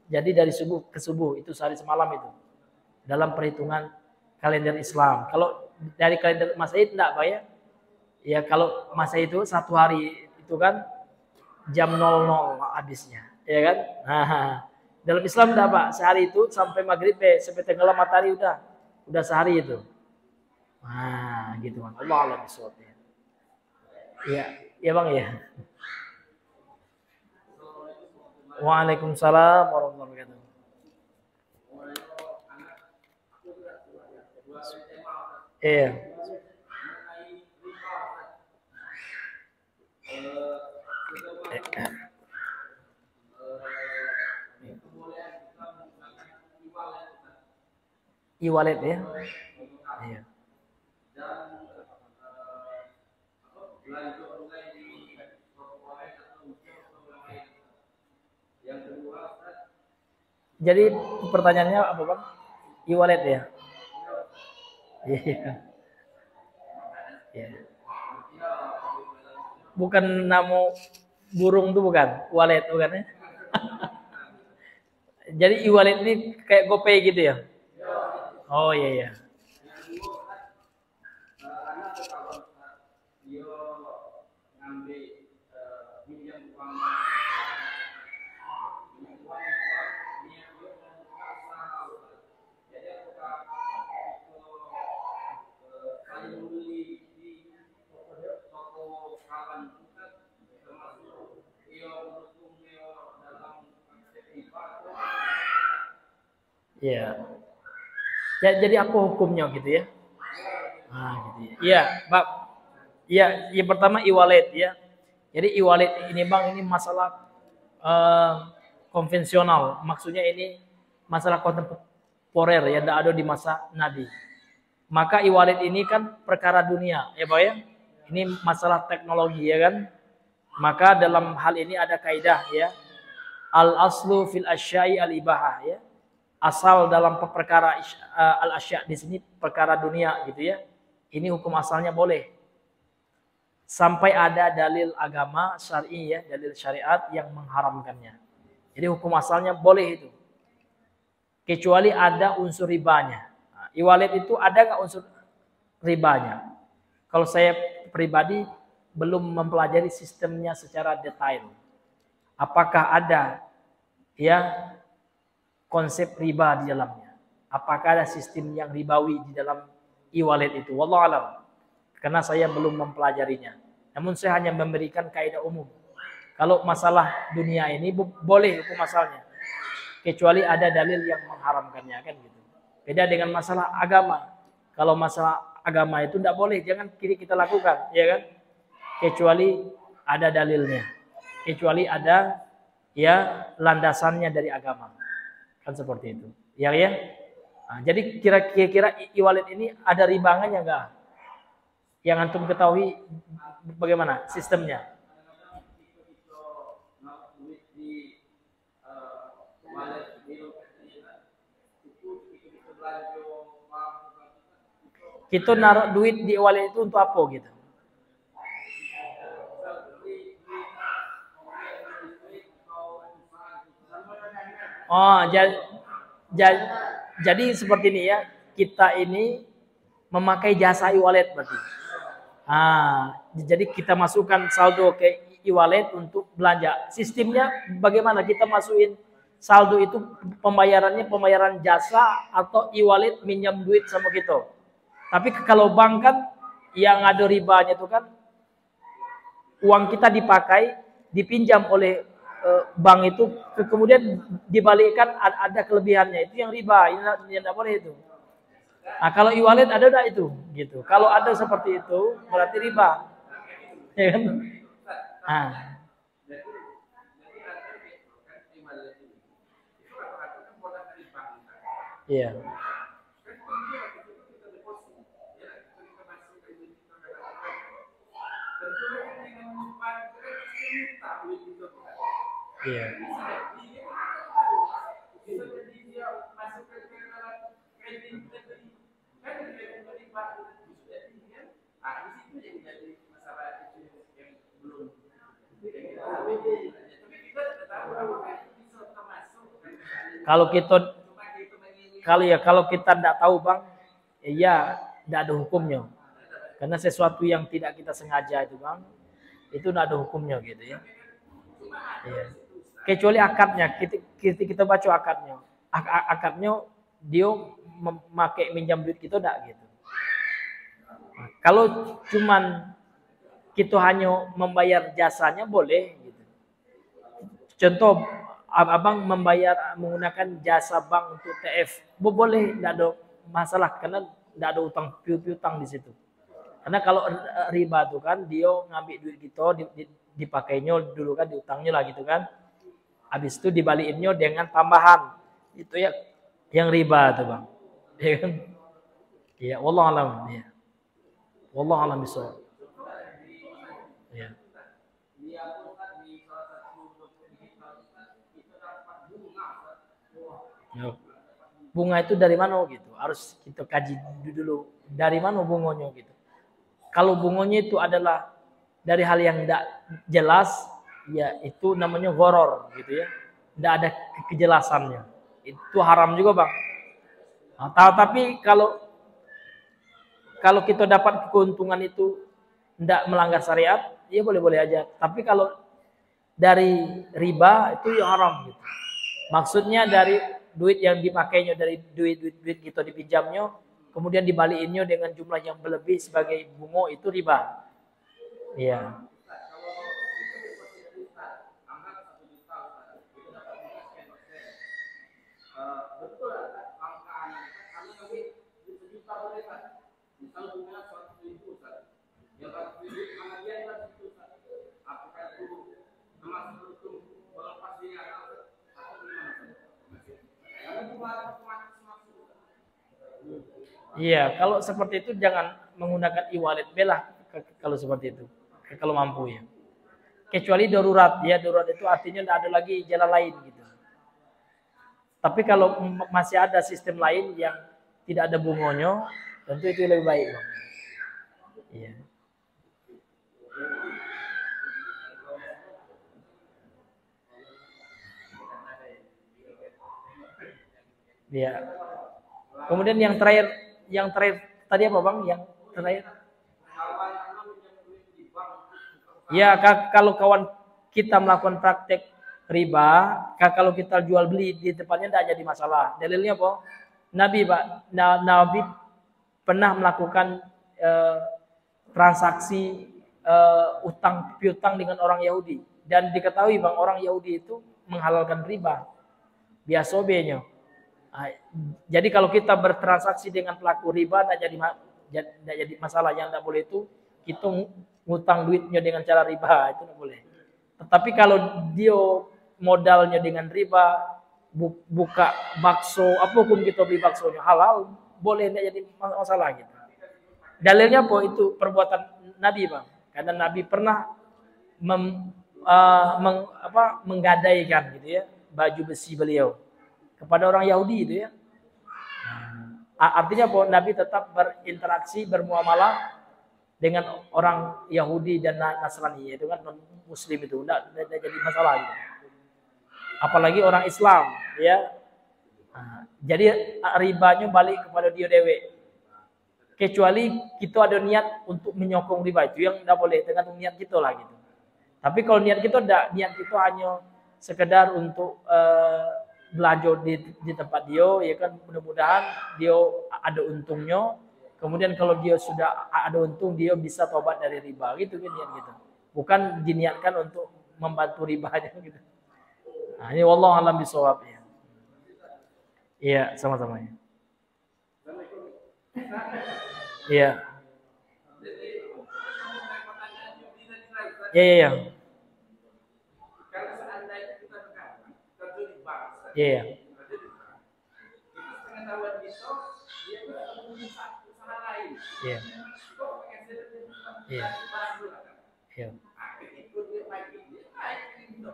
Jadi dari subuh ke subuh itu sehari semalam itu dalam perhitungan kalender Islam. Kalau dari kalender Masehi enggak Pak ya? Ya kalau Masehi itu satu hari itu kan jam 00 habisnya, ya kan? Nah, dalam Islam enggak Pak, sehari itu sampai maghrib sampai tenggelam matahari udah sehari itu. Nah, gitu Bang. Allah alam bisawab. Iya, ya Bang ya. Waalaikumsalam warahmatullahi wabarakatuh. Iya. E-wallet ya. Iya. Jadi pertanyaannya apa Bang? E-wallet ya? Iya. Iya. Bukan nama burung tuh bukan? Wallet bukan ya? Jadi e-wallet ini kayak GoPay gitu ya? Oh iya iya. Iya. Ya, jadi apa hukumnya gitu ya? Nah, gitu ya. Iya, Bang. Iya, yang pertama e-wallet ya. Jadi e-wallet ini Bang ini masalah konvensional. Maksudnya ini masalah kontemporer ya, tidak ada di masa Nabi. Maka e-wallet ini kan perkara dunia, ya Pak ya. Ini masalah teknologi ya kan. Maka dalam hal ini ada kaidah ya. Al aslu fil asya'i al ibahah ya. Asal dalam perkara al asya' di sini perkara dunia gitu ya. Ini hukum asalnya boleh. Sampai ada dalil agama syar'i ya, dalil syariat yang mengharamkannya. Jadi hukum asalnya boleh itu. Kecuali ada unsur ribanya. Nah, e-wallet itu ada nggak unsur ribanya? Kalau saya pribadi belum mempelajari sistemnya secara detail. Apakah ada ya konsep riba di dalamnya? Apakah ada sistem yang ribawi di dalam e-wallet itu? Wallahu alam. Karena saya belum mempelajarinya. Namun saya hanya memberikan kaidah umum. Kalau masalah dunia ini boleh hukum asalnya. Kecuali ada dalil yang mengharamkannya kan gitu. Beda dengan masalah agama. Kalau masalah agama itu tidak boleh, jangan kita lakukan, ya kan? Kecuali ada dalilnya. Kecuali ada ya landasannya dari agama. Kan seperti itu. Ya ya. Nah, jadi kira-kira e-wallet ini ada ribangannya enggak? Yang antum ketahui bagaimana sistemnya? Kita naruh duit di e-wallet itu untuk apa gitu? Oh, jadi seperti ini ya. Kita ini memakai jasa e-wallet berarti. Jadi kita masukkan saldo ke e-wallet untuk belanja. Sistemnya bagaimana? Kita masukin saldo itu pembayarannya pembayaran jasa atau e-wallet minjam duit sama kita? Tapi kalau bank kan yang ada ribanya itu kan uang kita dipakai, dipinjam oleh bank itu, kemudian dibalikkan ada kelebihannya. Itu yang riba, ini tidak boleh itu. Nah, kalau e-wallet ada enggak itu? Gitu. Kalau ada seperti itu berarti riba. Ya kan? Nah. Iya. Iya. Kalau kita tidak tahu bang, ya tidak ada hukumnya. Karena sesuatu yang tidak kita sengaja itu bang, itu tidak ada hukumnya gitu ya. Iya. Kecuali akadnya, kita baca akadnya. Akadnya dia memakai minjam duit kita tidak gitu. Nah, kalau cuman kita hanya membayar jasanya boleh gitu. Contoh abang menggunakan jasa bank untuk TF, boleh, tidak ada masalah karena tidak ada utang piutang di situ. Karena kalau riba tuh kan dia ngambil duit kita dipakainya dulu kan diutangnya lah gitu kan. Habis itu dibalikinnya dengan tambahan. Itu ya yang riba tuh bang. Ya kan? Iya, wallah alam ya. Wallah alam bisawab. Ya. Bunga itu dari mana gitu? Harus kita kaji dulu dari mana bunganya gitu. Kalau bunganya itu adalah dari hal yang tidak jelas, ya itu namanya gharar gitu ya. Tidak ada kejelasannya. Itu haram juga bang. Nah, tapi kalau kita dapat keuntungan itu tidak melanggar syariat, ya boleh-boleh aja. Tapi kalau dari riba itu ya haram gitu. Maksudnya dari duit yang dipakainya, dari duit kita dipinjamnya, kemudian dibalikinnya dengan jumlah yang berlebih sebagai bunga, itu riba. Iya. Iya, kalau seperti itu jangan menggunakan e-wallet belah kalau seperti itu. Kalau mampu ya. Kecuali darurat, ya darurat itu artinya tidak ada lagi jalan lain gitu. Tapi kalau masih ada sistem lain yang tidak ada bunganya, tentu itu lebih baik. Iya. Iya. Kemudian yang terakhir tadi apa bang? Yang terakhir? Ya, kalau kawan kita melakukan praktek riba, kalau kita jual beli di tempatnya tidak jadi masalah. Dalilnya apa? Nabi pernah melakukan transaksi utang piutang dengan orang Yahudi, dan diketahui bang orang Yahudi itu menghalalkan riba. Biasa-biasanya. Nah, jadi kalau kita bertransaksi dengan pelaku riba tidak jadi masalah. Yang tidak boleh itu kita ngutang duitnya dengan cara riba, itu tidak boleh. Tetapi kalau dia modalnya dengan riba, buka bakso, apa hukum kita beli baksonya halal, boleh, tidak jadi masalah gitu. Dalilnya apa? Itu perbuatan Nabi bang, karena Nabi pernah menggadaikan gitu ya baju besi beliau kepada orang Yahudi itu ya. Artinya apa? Nabi tetap berinteraksi, bermuamalah dengan orang Yahudi dan Nasrani, itu kan non Muslim, itu tidak jadi masalah gitu. Apalagi orang Islam ya. Jadi ribanya balik kepada dia dewe. Kecuali kita ada niat untuk menyokong riba, itu yang tidak boleh, tergantung niat kita lah gitu. Tapi kalau niat kita tidak, niat kita hanya sekedar untuk belanja di tempat dia, ya kan, mudah-mudahan dia ada untungnya, Kemudian kalau dia sudah ada untung, dia bisa tobat dari riba gitu kan, gitu. Bukan diniatkan untuk membantu ribanya gitu. Nah, ini wallahu alam bisawab ya. Iya, sama-sama ya. Iya. Iya, iya. Kalau seandainya kita berkata kerja di bank, Iya. pengetahuan itu dia punya usaha lain. Iya. Kok penghasilan dia Iya. barang dulu kan? Iya. Itu dia bagi dia baik gitu.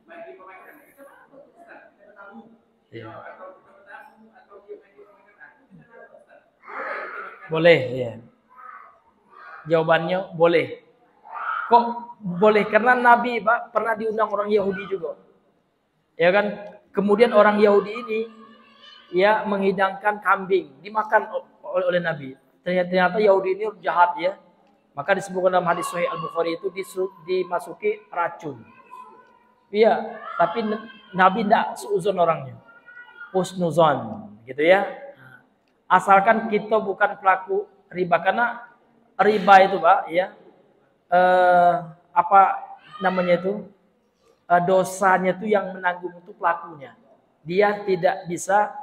Bagi pemakan kita Ustaz, kita tahu. Iya. Atau kita bertamu atau dia bagi pemakan. Boleh, ya. Jawabannya boleh. Kok boleh? Karena Nabi Pak pernah diundang orang Yahudi juga. Ya kan? Kemudian orang Yahudi ini ya menghidangkan kambing, dimakan oleh Nabi. Ternyata Yahudi ini jahat ya. Maka disebutkan dalam hadis Sahih Al-Bukhari itu dimasuki racun. Iya, tapi Nabi tidak seuzon orangnya. Husnuzon, gitu ya. Asalkan kita bukan pelaku riba, karena riba itu Pak ya apa namanya itu dosanya itu yang menanggung itu pelakunya. Dia tidak bisa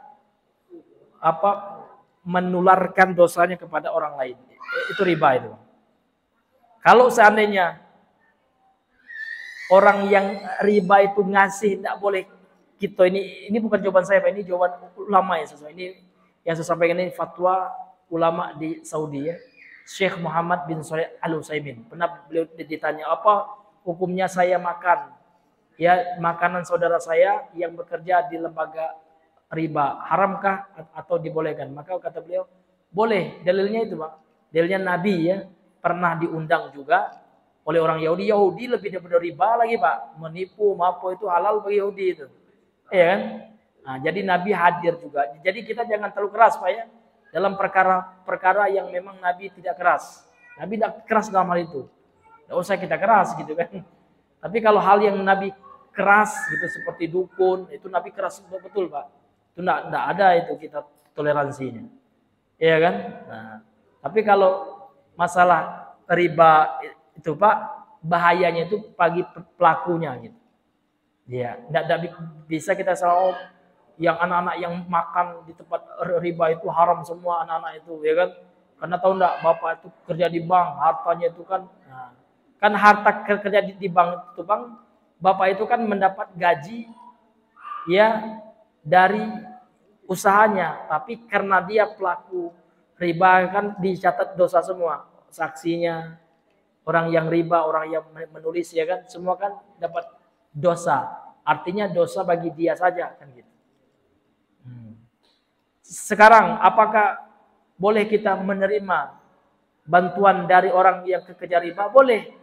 menularkan dosanya kepada orang lain. Itu riba itu. Kalau seandainya orang yang riba itu ngasih tidak boleh, kita ini bukan jawaban saya Pak, ini jawaban ulama ya sesuai. Ini yang saya sampaikan ini fatwa ulama di Saudi ya. Syekh Muhammad bin Shalih Al-Utsaimin. Pernah beliau ditanya, apa hukumnya saya makan ya makanan saudara saya yang bekerja di lembaga riba, haramkah atau dibolehkan? Maka kata beliau, boleh. Dalilnya itu Pak. Dalilnya Nabi ya, pernah diundang juga oleh orang Yahudi. Yahudi lebih daripada riba lagi Pak. Menipu, mapo itu halal bagi Yahudi itu. Iya kan? Nah, jadi Nabi hadir juga. Jadi kita jangan terlalu keras Pak ya. Dalam perkara yang memang Nabi tidak keras. Nabi tidak keras dalam hal itu. Tidak usah kita keras gitu kan. Tapi kalau hal yang Nabi keras gitu seperti dukun, itu Nabi keras betul Pak. Itu tidak ada itu kita toleransinya. Iya kan? Nah, tapi kalau masalah riba itu Pak, bahayanya itu bagi pelakunya gitu. Ya, tidak bisa kita selalu yang anak-anak yang makan di tempat riba itu haram semua anak-anak itu, ya kan? Karena tahu enggak, bapak itu kerja di bank, hartanya itu kan, nah, kan harta kerja di bank itu Bang, bapak itu kan mendapat gaji ya dari usahanya, tapi karena dia pelaku riba kan dicatat dosa semua, saksinya, orang yang riba, orang yang menulis ya kan, semua kan dapat dosa. Artinya dosa bagi dia saja kan gitu. Sekarang apakah boleh kita menerima bantuan dari orang yang kekejar riba? Boleh.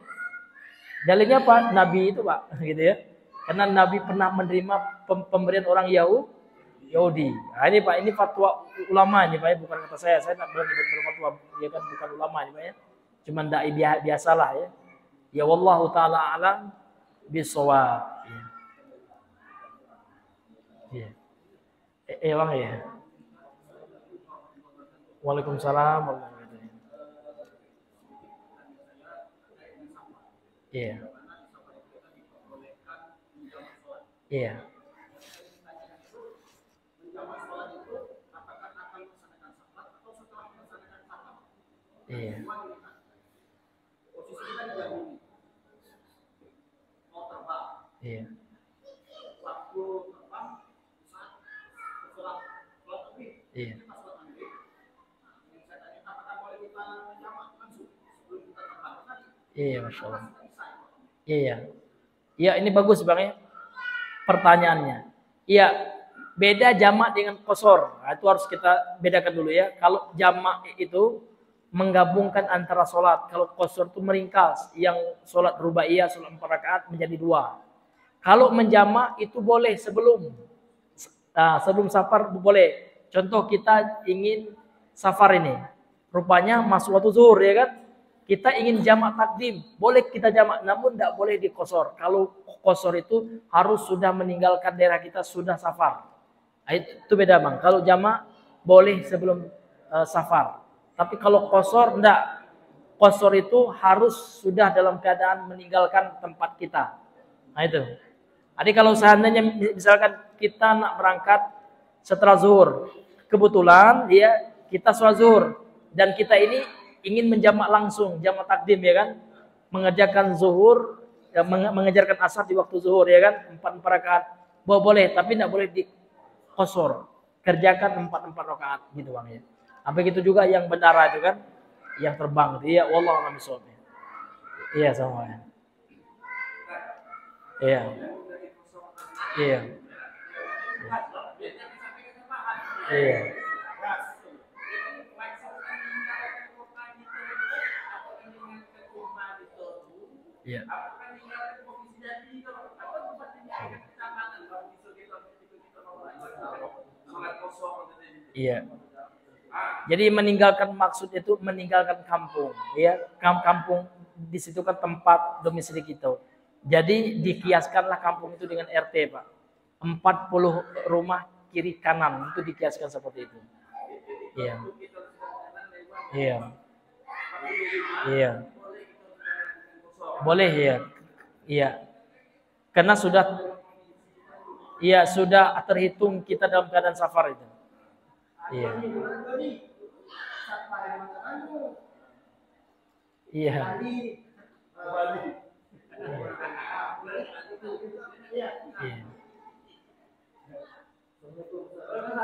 Dalilnya apa? Nabi itu Pak, gitu ya. Karena Nabi pernah menerima pemberian orang Yahudi. Nah, ini Pak, ini fatwa ulama ini Pak, ya, bukan kata saya. Saya tidak berfatwa, ya kan, bukan ulama ini Pak ya. Cuma dai biasalah ya. Ya wallahu taala alam bisawab. Ya. Bang ya. Waalaikumsalam warahmatullahi wabarakatuh. Iya. Iya. Iya. Iya. Iya. Iya, Masya Allah. Iya. Iya, ini bagus Bang ya. Pertanyaannya. Iya, beda jamak dengan qasar. Nah, itu harus kita bedakan dulu ya. Kalau jamak itu menggabungkan antara sholat. Kalau qasar itu meringkas. Yang sholat rubaiyah, sholat 4 rakaat menjadi 2. Kalau menjamak itu boleh sebelum safar boleh. Contoh kita ingin safar ini. Rupanya masuk waktu zuhur ya kan. Kita ingin jamak takdim, boleh kita jamak, namun tidak boleh di qasar. Kalau qasar itu harus sudah meninggalkan daerah kita, sudah safar. Itu beda Bang. Kalau jamak boleh sebelum safar. Tapi kalau qasar enggak. Qasar itu harus sudah dalam keadaan meninggalkan tempat kita. Nah itu. Jadi kalau seandainya misalkan kita nak berangkat setelah zuhur, kebetulan ya kita sholat zuhur dan kita ini ingin menjamak langsung, jamak takdim ya kan, mengerjakan zuhur, ya, mengejarkan asar di waktu zuhur ya kan, 4 rakaat. Boleh, tapi tidak boleh di qasar. Kerjakan 4 rakaat gitu Bang ya. Apa gitu juga yang bendara itu kan, yang terbang itu ya, wallahu a'lam bishawab. Iya sama ya. Iya. Iya. Iya. Iya. Iya. Jadi meninggalkan maksud itu meninggalkan kampung, ya. Kampung di situ kan tempat domisili kita. Jadi dikiaskanlah kampung itu dengan RT, Pak. 40 rumah kiri kanan itu dikiaskan seperti itu. Iya. Iya. Iya. Boleh ya. Iya. Karena sudah terhitung kita dalam keadaan safar itu. Iya. Iya. Iya.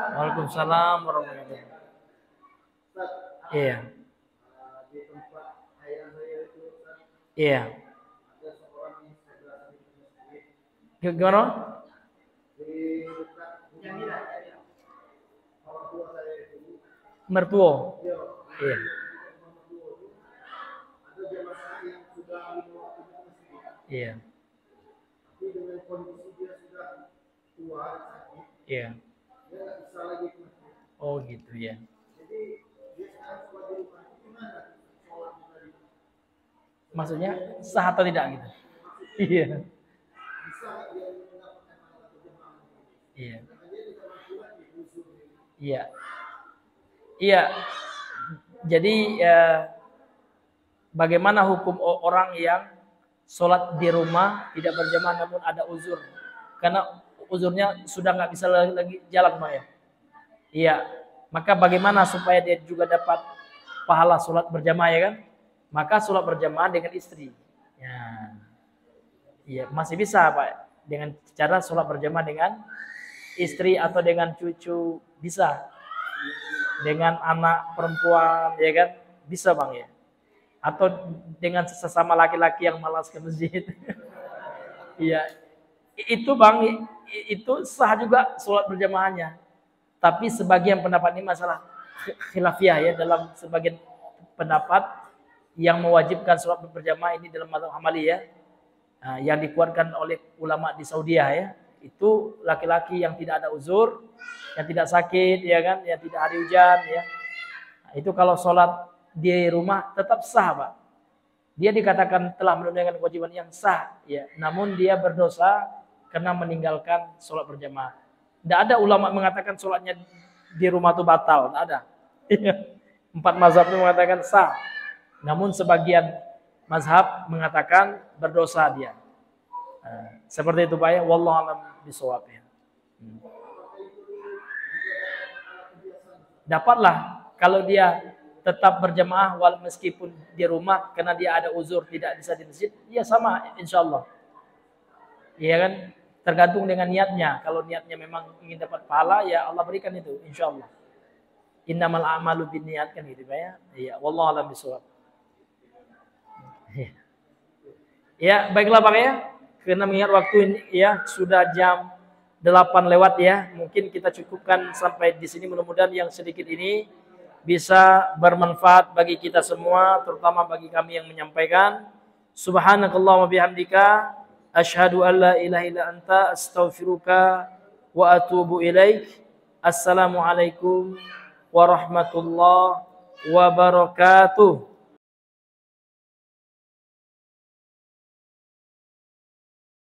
Waalaikumsalam warahmatullahi wabarakatuh. Iya. Iya. Gimana? Mertua. Iya. Iya. Iya. Oh gitu ya. Maksudnya sah atau tidak gitu? Iya. Iya. Iya. Iya. Jadi bagaimana hukum orang yang sholat di rumah tidak berjamaah namun ada uzur? Karena uzurnya sudah nggak bisa lagi jalan, Pak ya. Iya. Maka bagaimana supaya dia juga dapat pahala sholat berjamaah ya kan? Maka sholat berjamaah dengan istri. Ya. Iya, masih bisa Pak dengan cara sholat berjamaah dengan istri atau dengan cucu bisa. Dengan anak perempuan ya kan? Bisa Bang ya. Atau dengan sesama laki-laki yang malas ke masjid. Iya. Itu Bang, itu sah juga sholat berjamaahnya. Tapi sebagian pendapat ini masalah khilafiyah ya, dalam sebagian pendapat yang mewajibkan sholat berjamaah ini dalam mazhab Hambali ya, yang dikuatkan oleh ulama di Saudi ya, itu laki-laki yang tidak ada uzur, yang tidak sakit ya kan, yang tidak hari hujan ya, itu kalau sholat di rumah tetap sah Pak. Dia dikatakan telah menunaikan kewajiban yang sah ya, namun dia berdosa karena meninggalkan sholat berjamaah. Tidak ada ulama mengatakan sholatnya di rumah itu batal, tidak ada. 4 mazhab itu mengatakan sah. Namun sebagian mazhab mengatakan berdosa dia. Seperti itu Pak ya, wallahu a'lam bishawab ya. Dapatlah kalau dia tetap berjamaah meskipun di rumah karena dia ada uzur tidak bisa di masjid, ya sama insyaallah. Iya kan? Tergantung dengan niatnya. Kalau niatnya memang ingin dapat pahala, ya Allah berikan itu, insyaallah. Innamal a'malu binniyat kan gitu Pak ya. Iya, wallahu a'lam bishawab. Ya, baiklah Pak ya. Karena mengingat waktu ini ya sudah jam 8 lewat ya. Mungkin kita cukupkan sampai di sini, mudah-mudahan yang sedikit ini bisa bermanfaat bagi kita semua, terutama bagi kami yang menyampaikan. Subhanakallahumma bihamdika asyhadu an la ilaha illa anta astaghfiruka wa atubu ilaik. Assalamualaikum warahmatullahi wabarakatuh.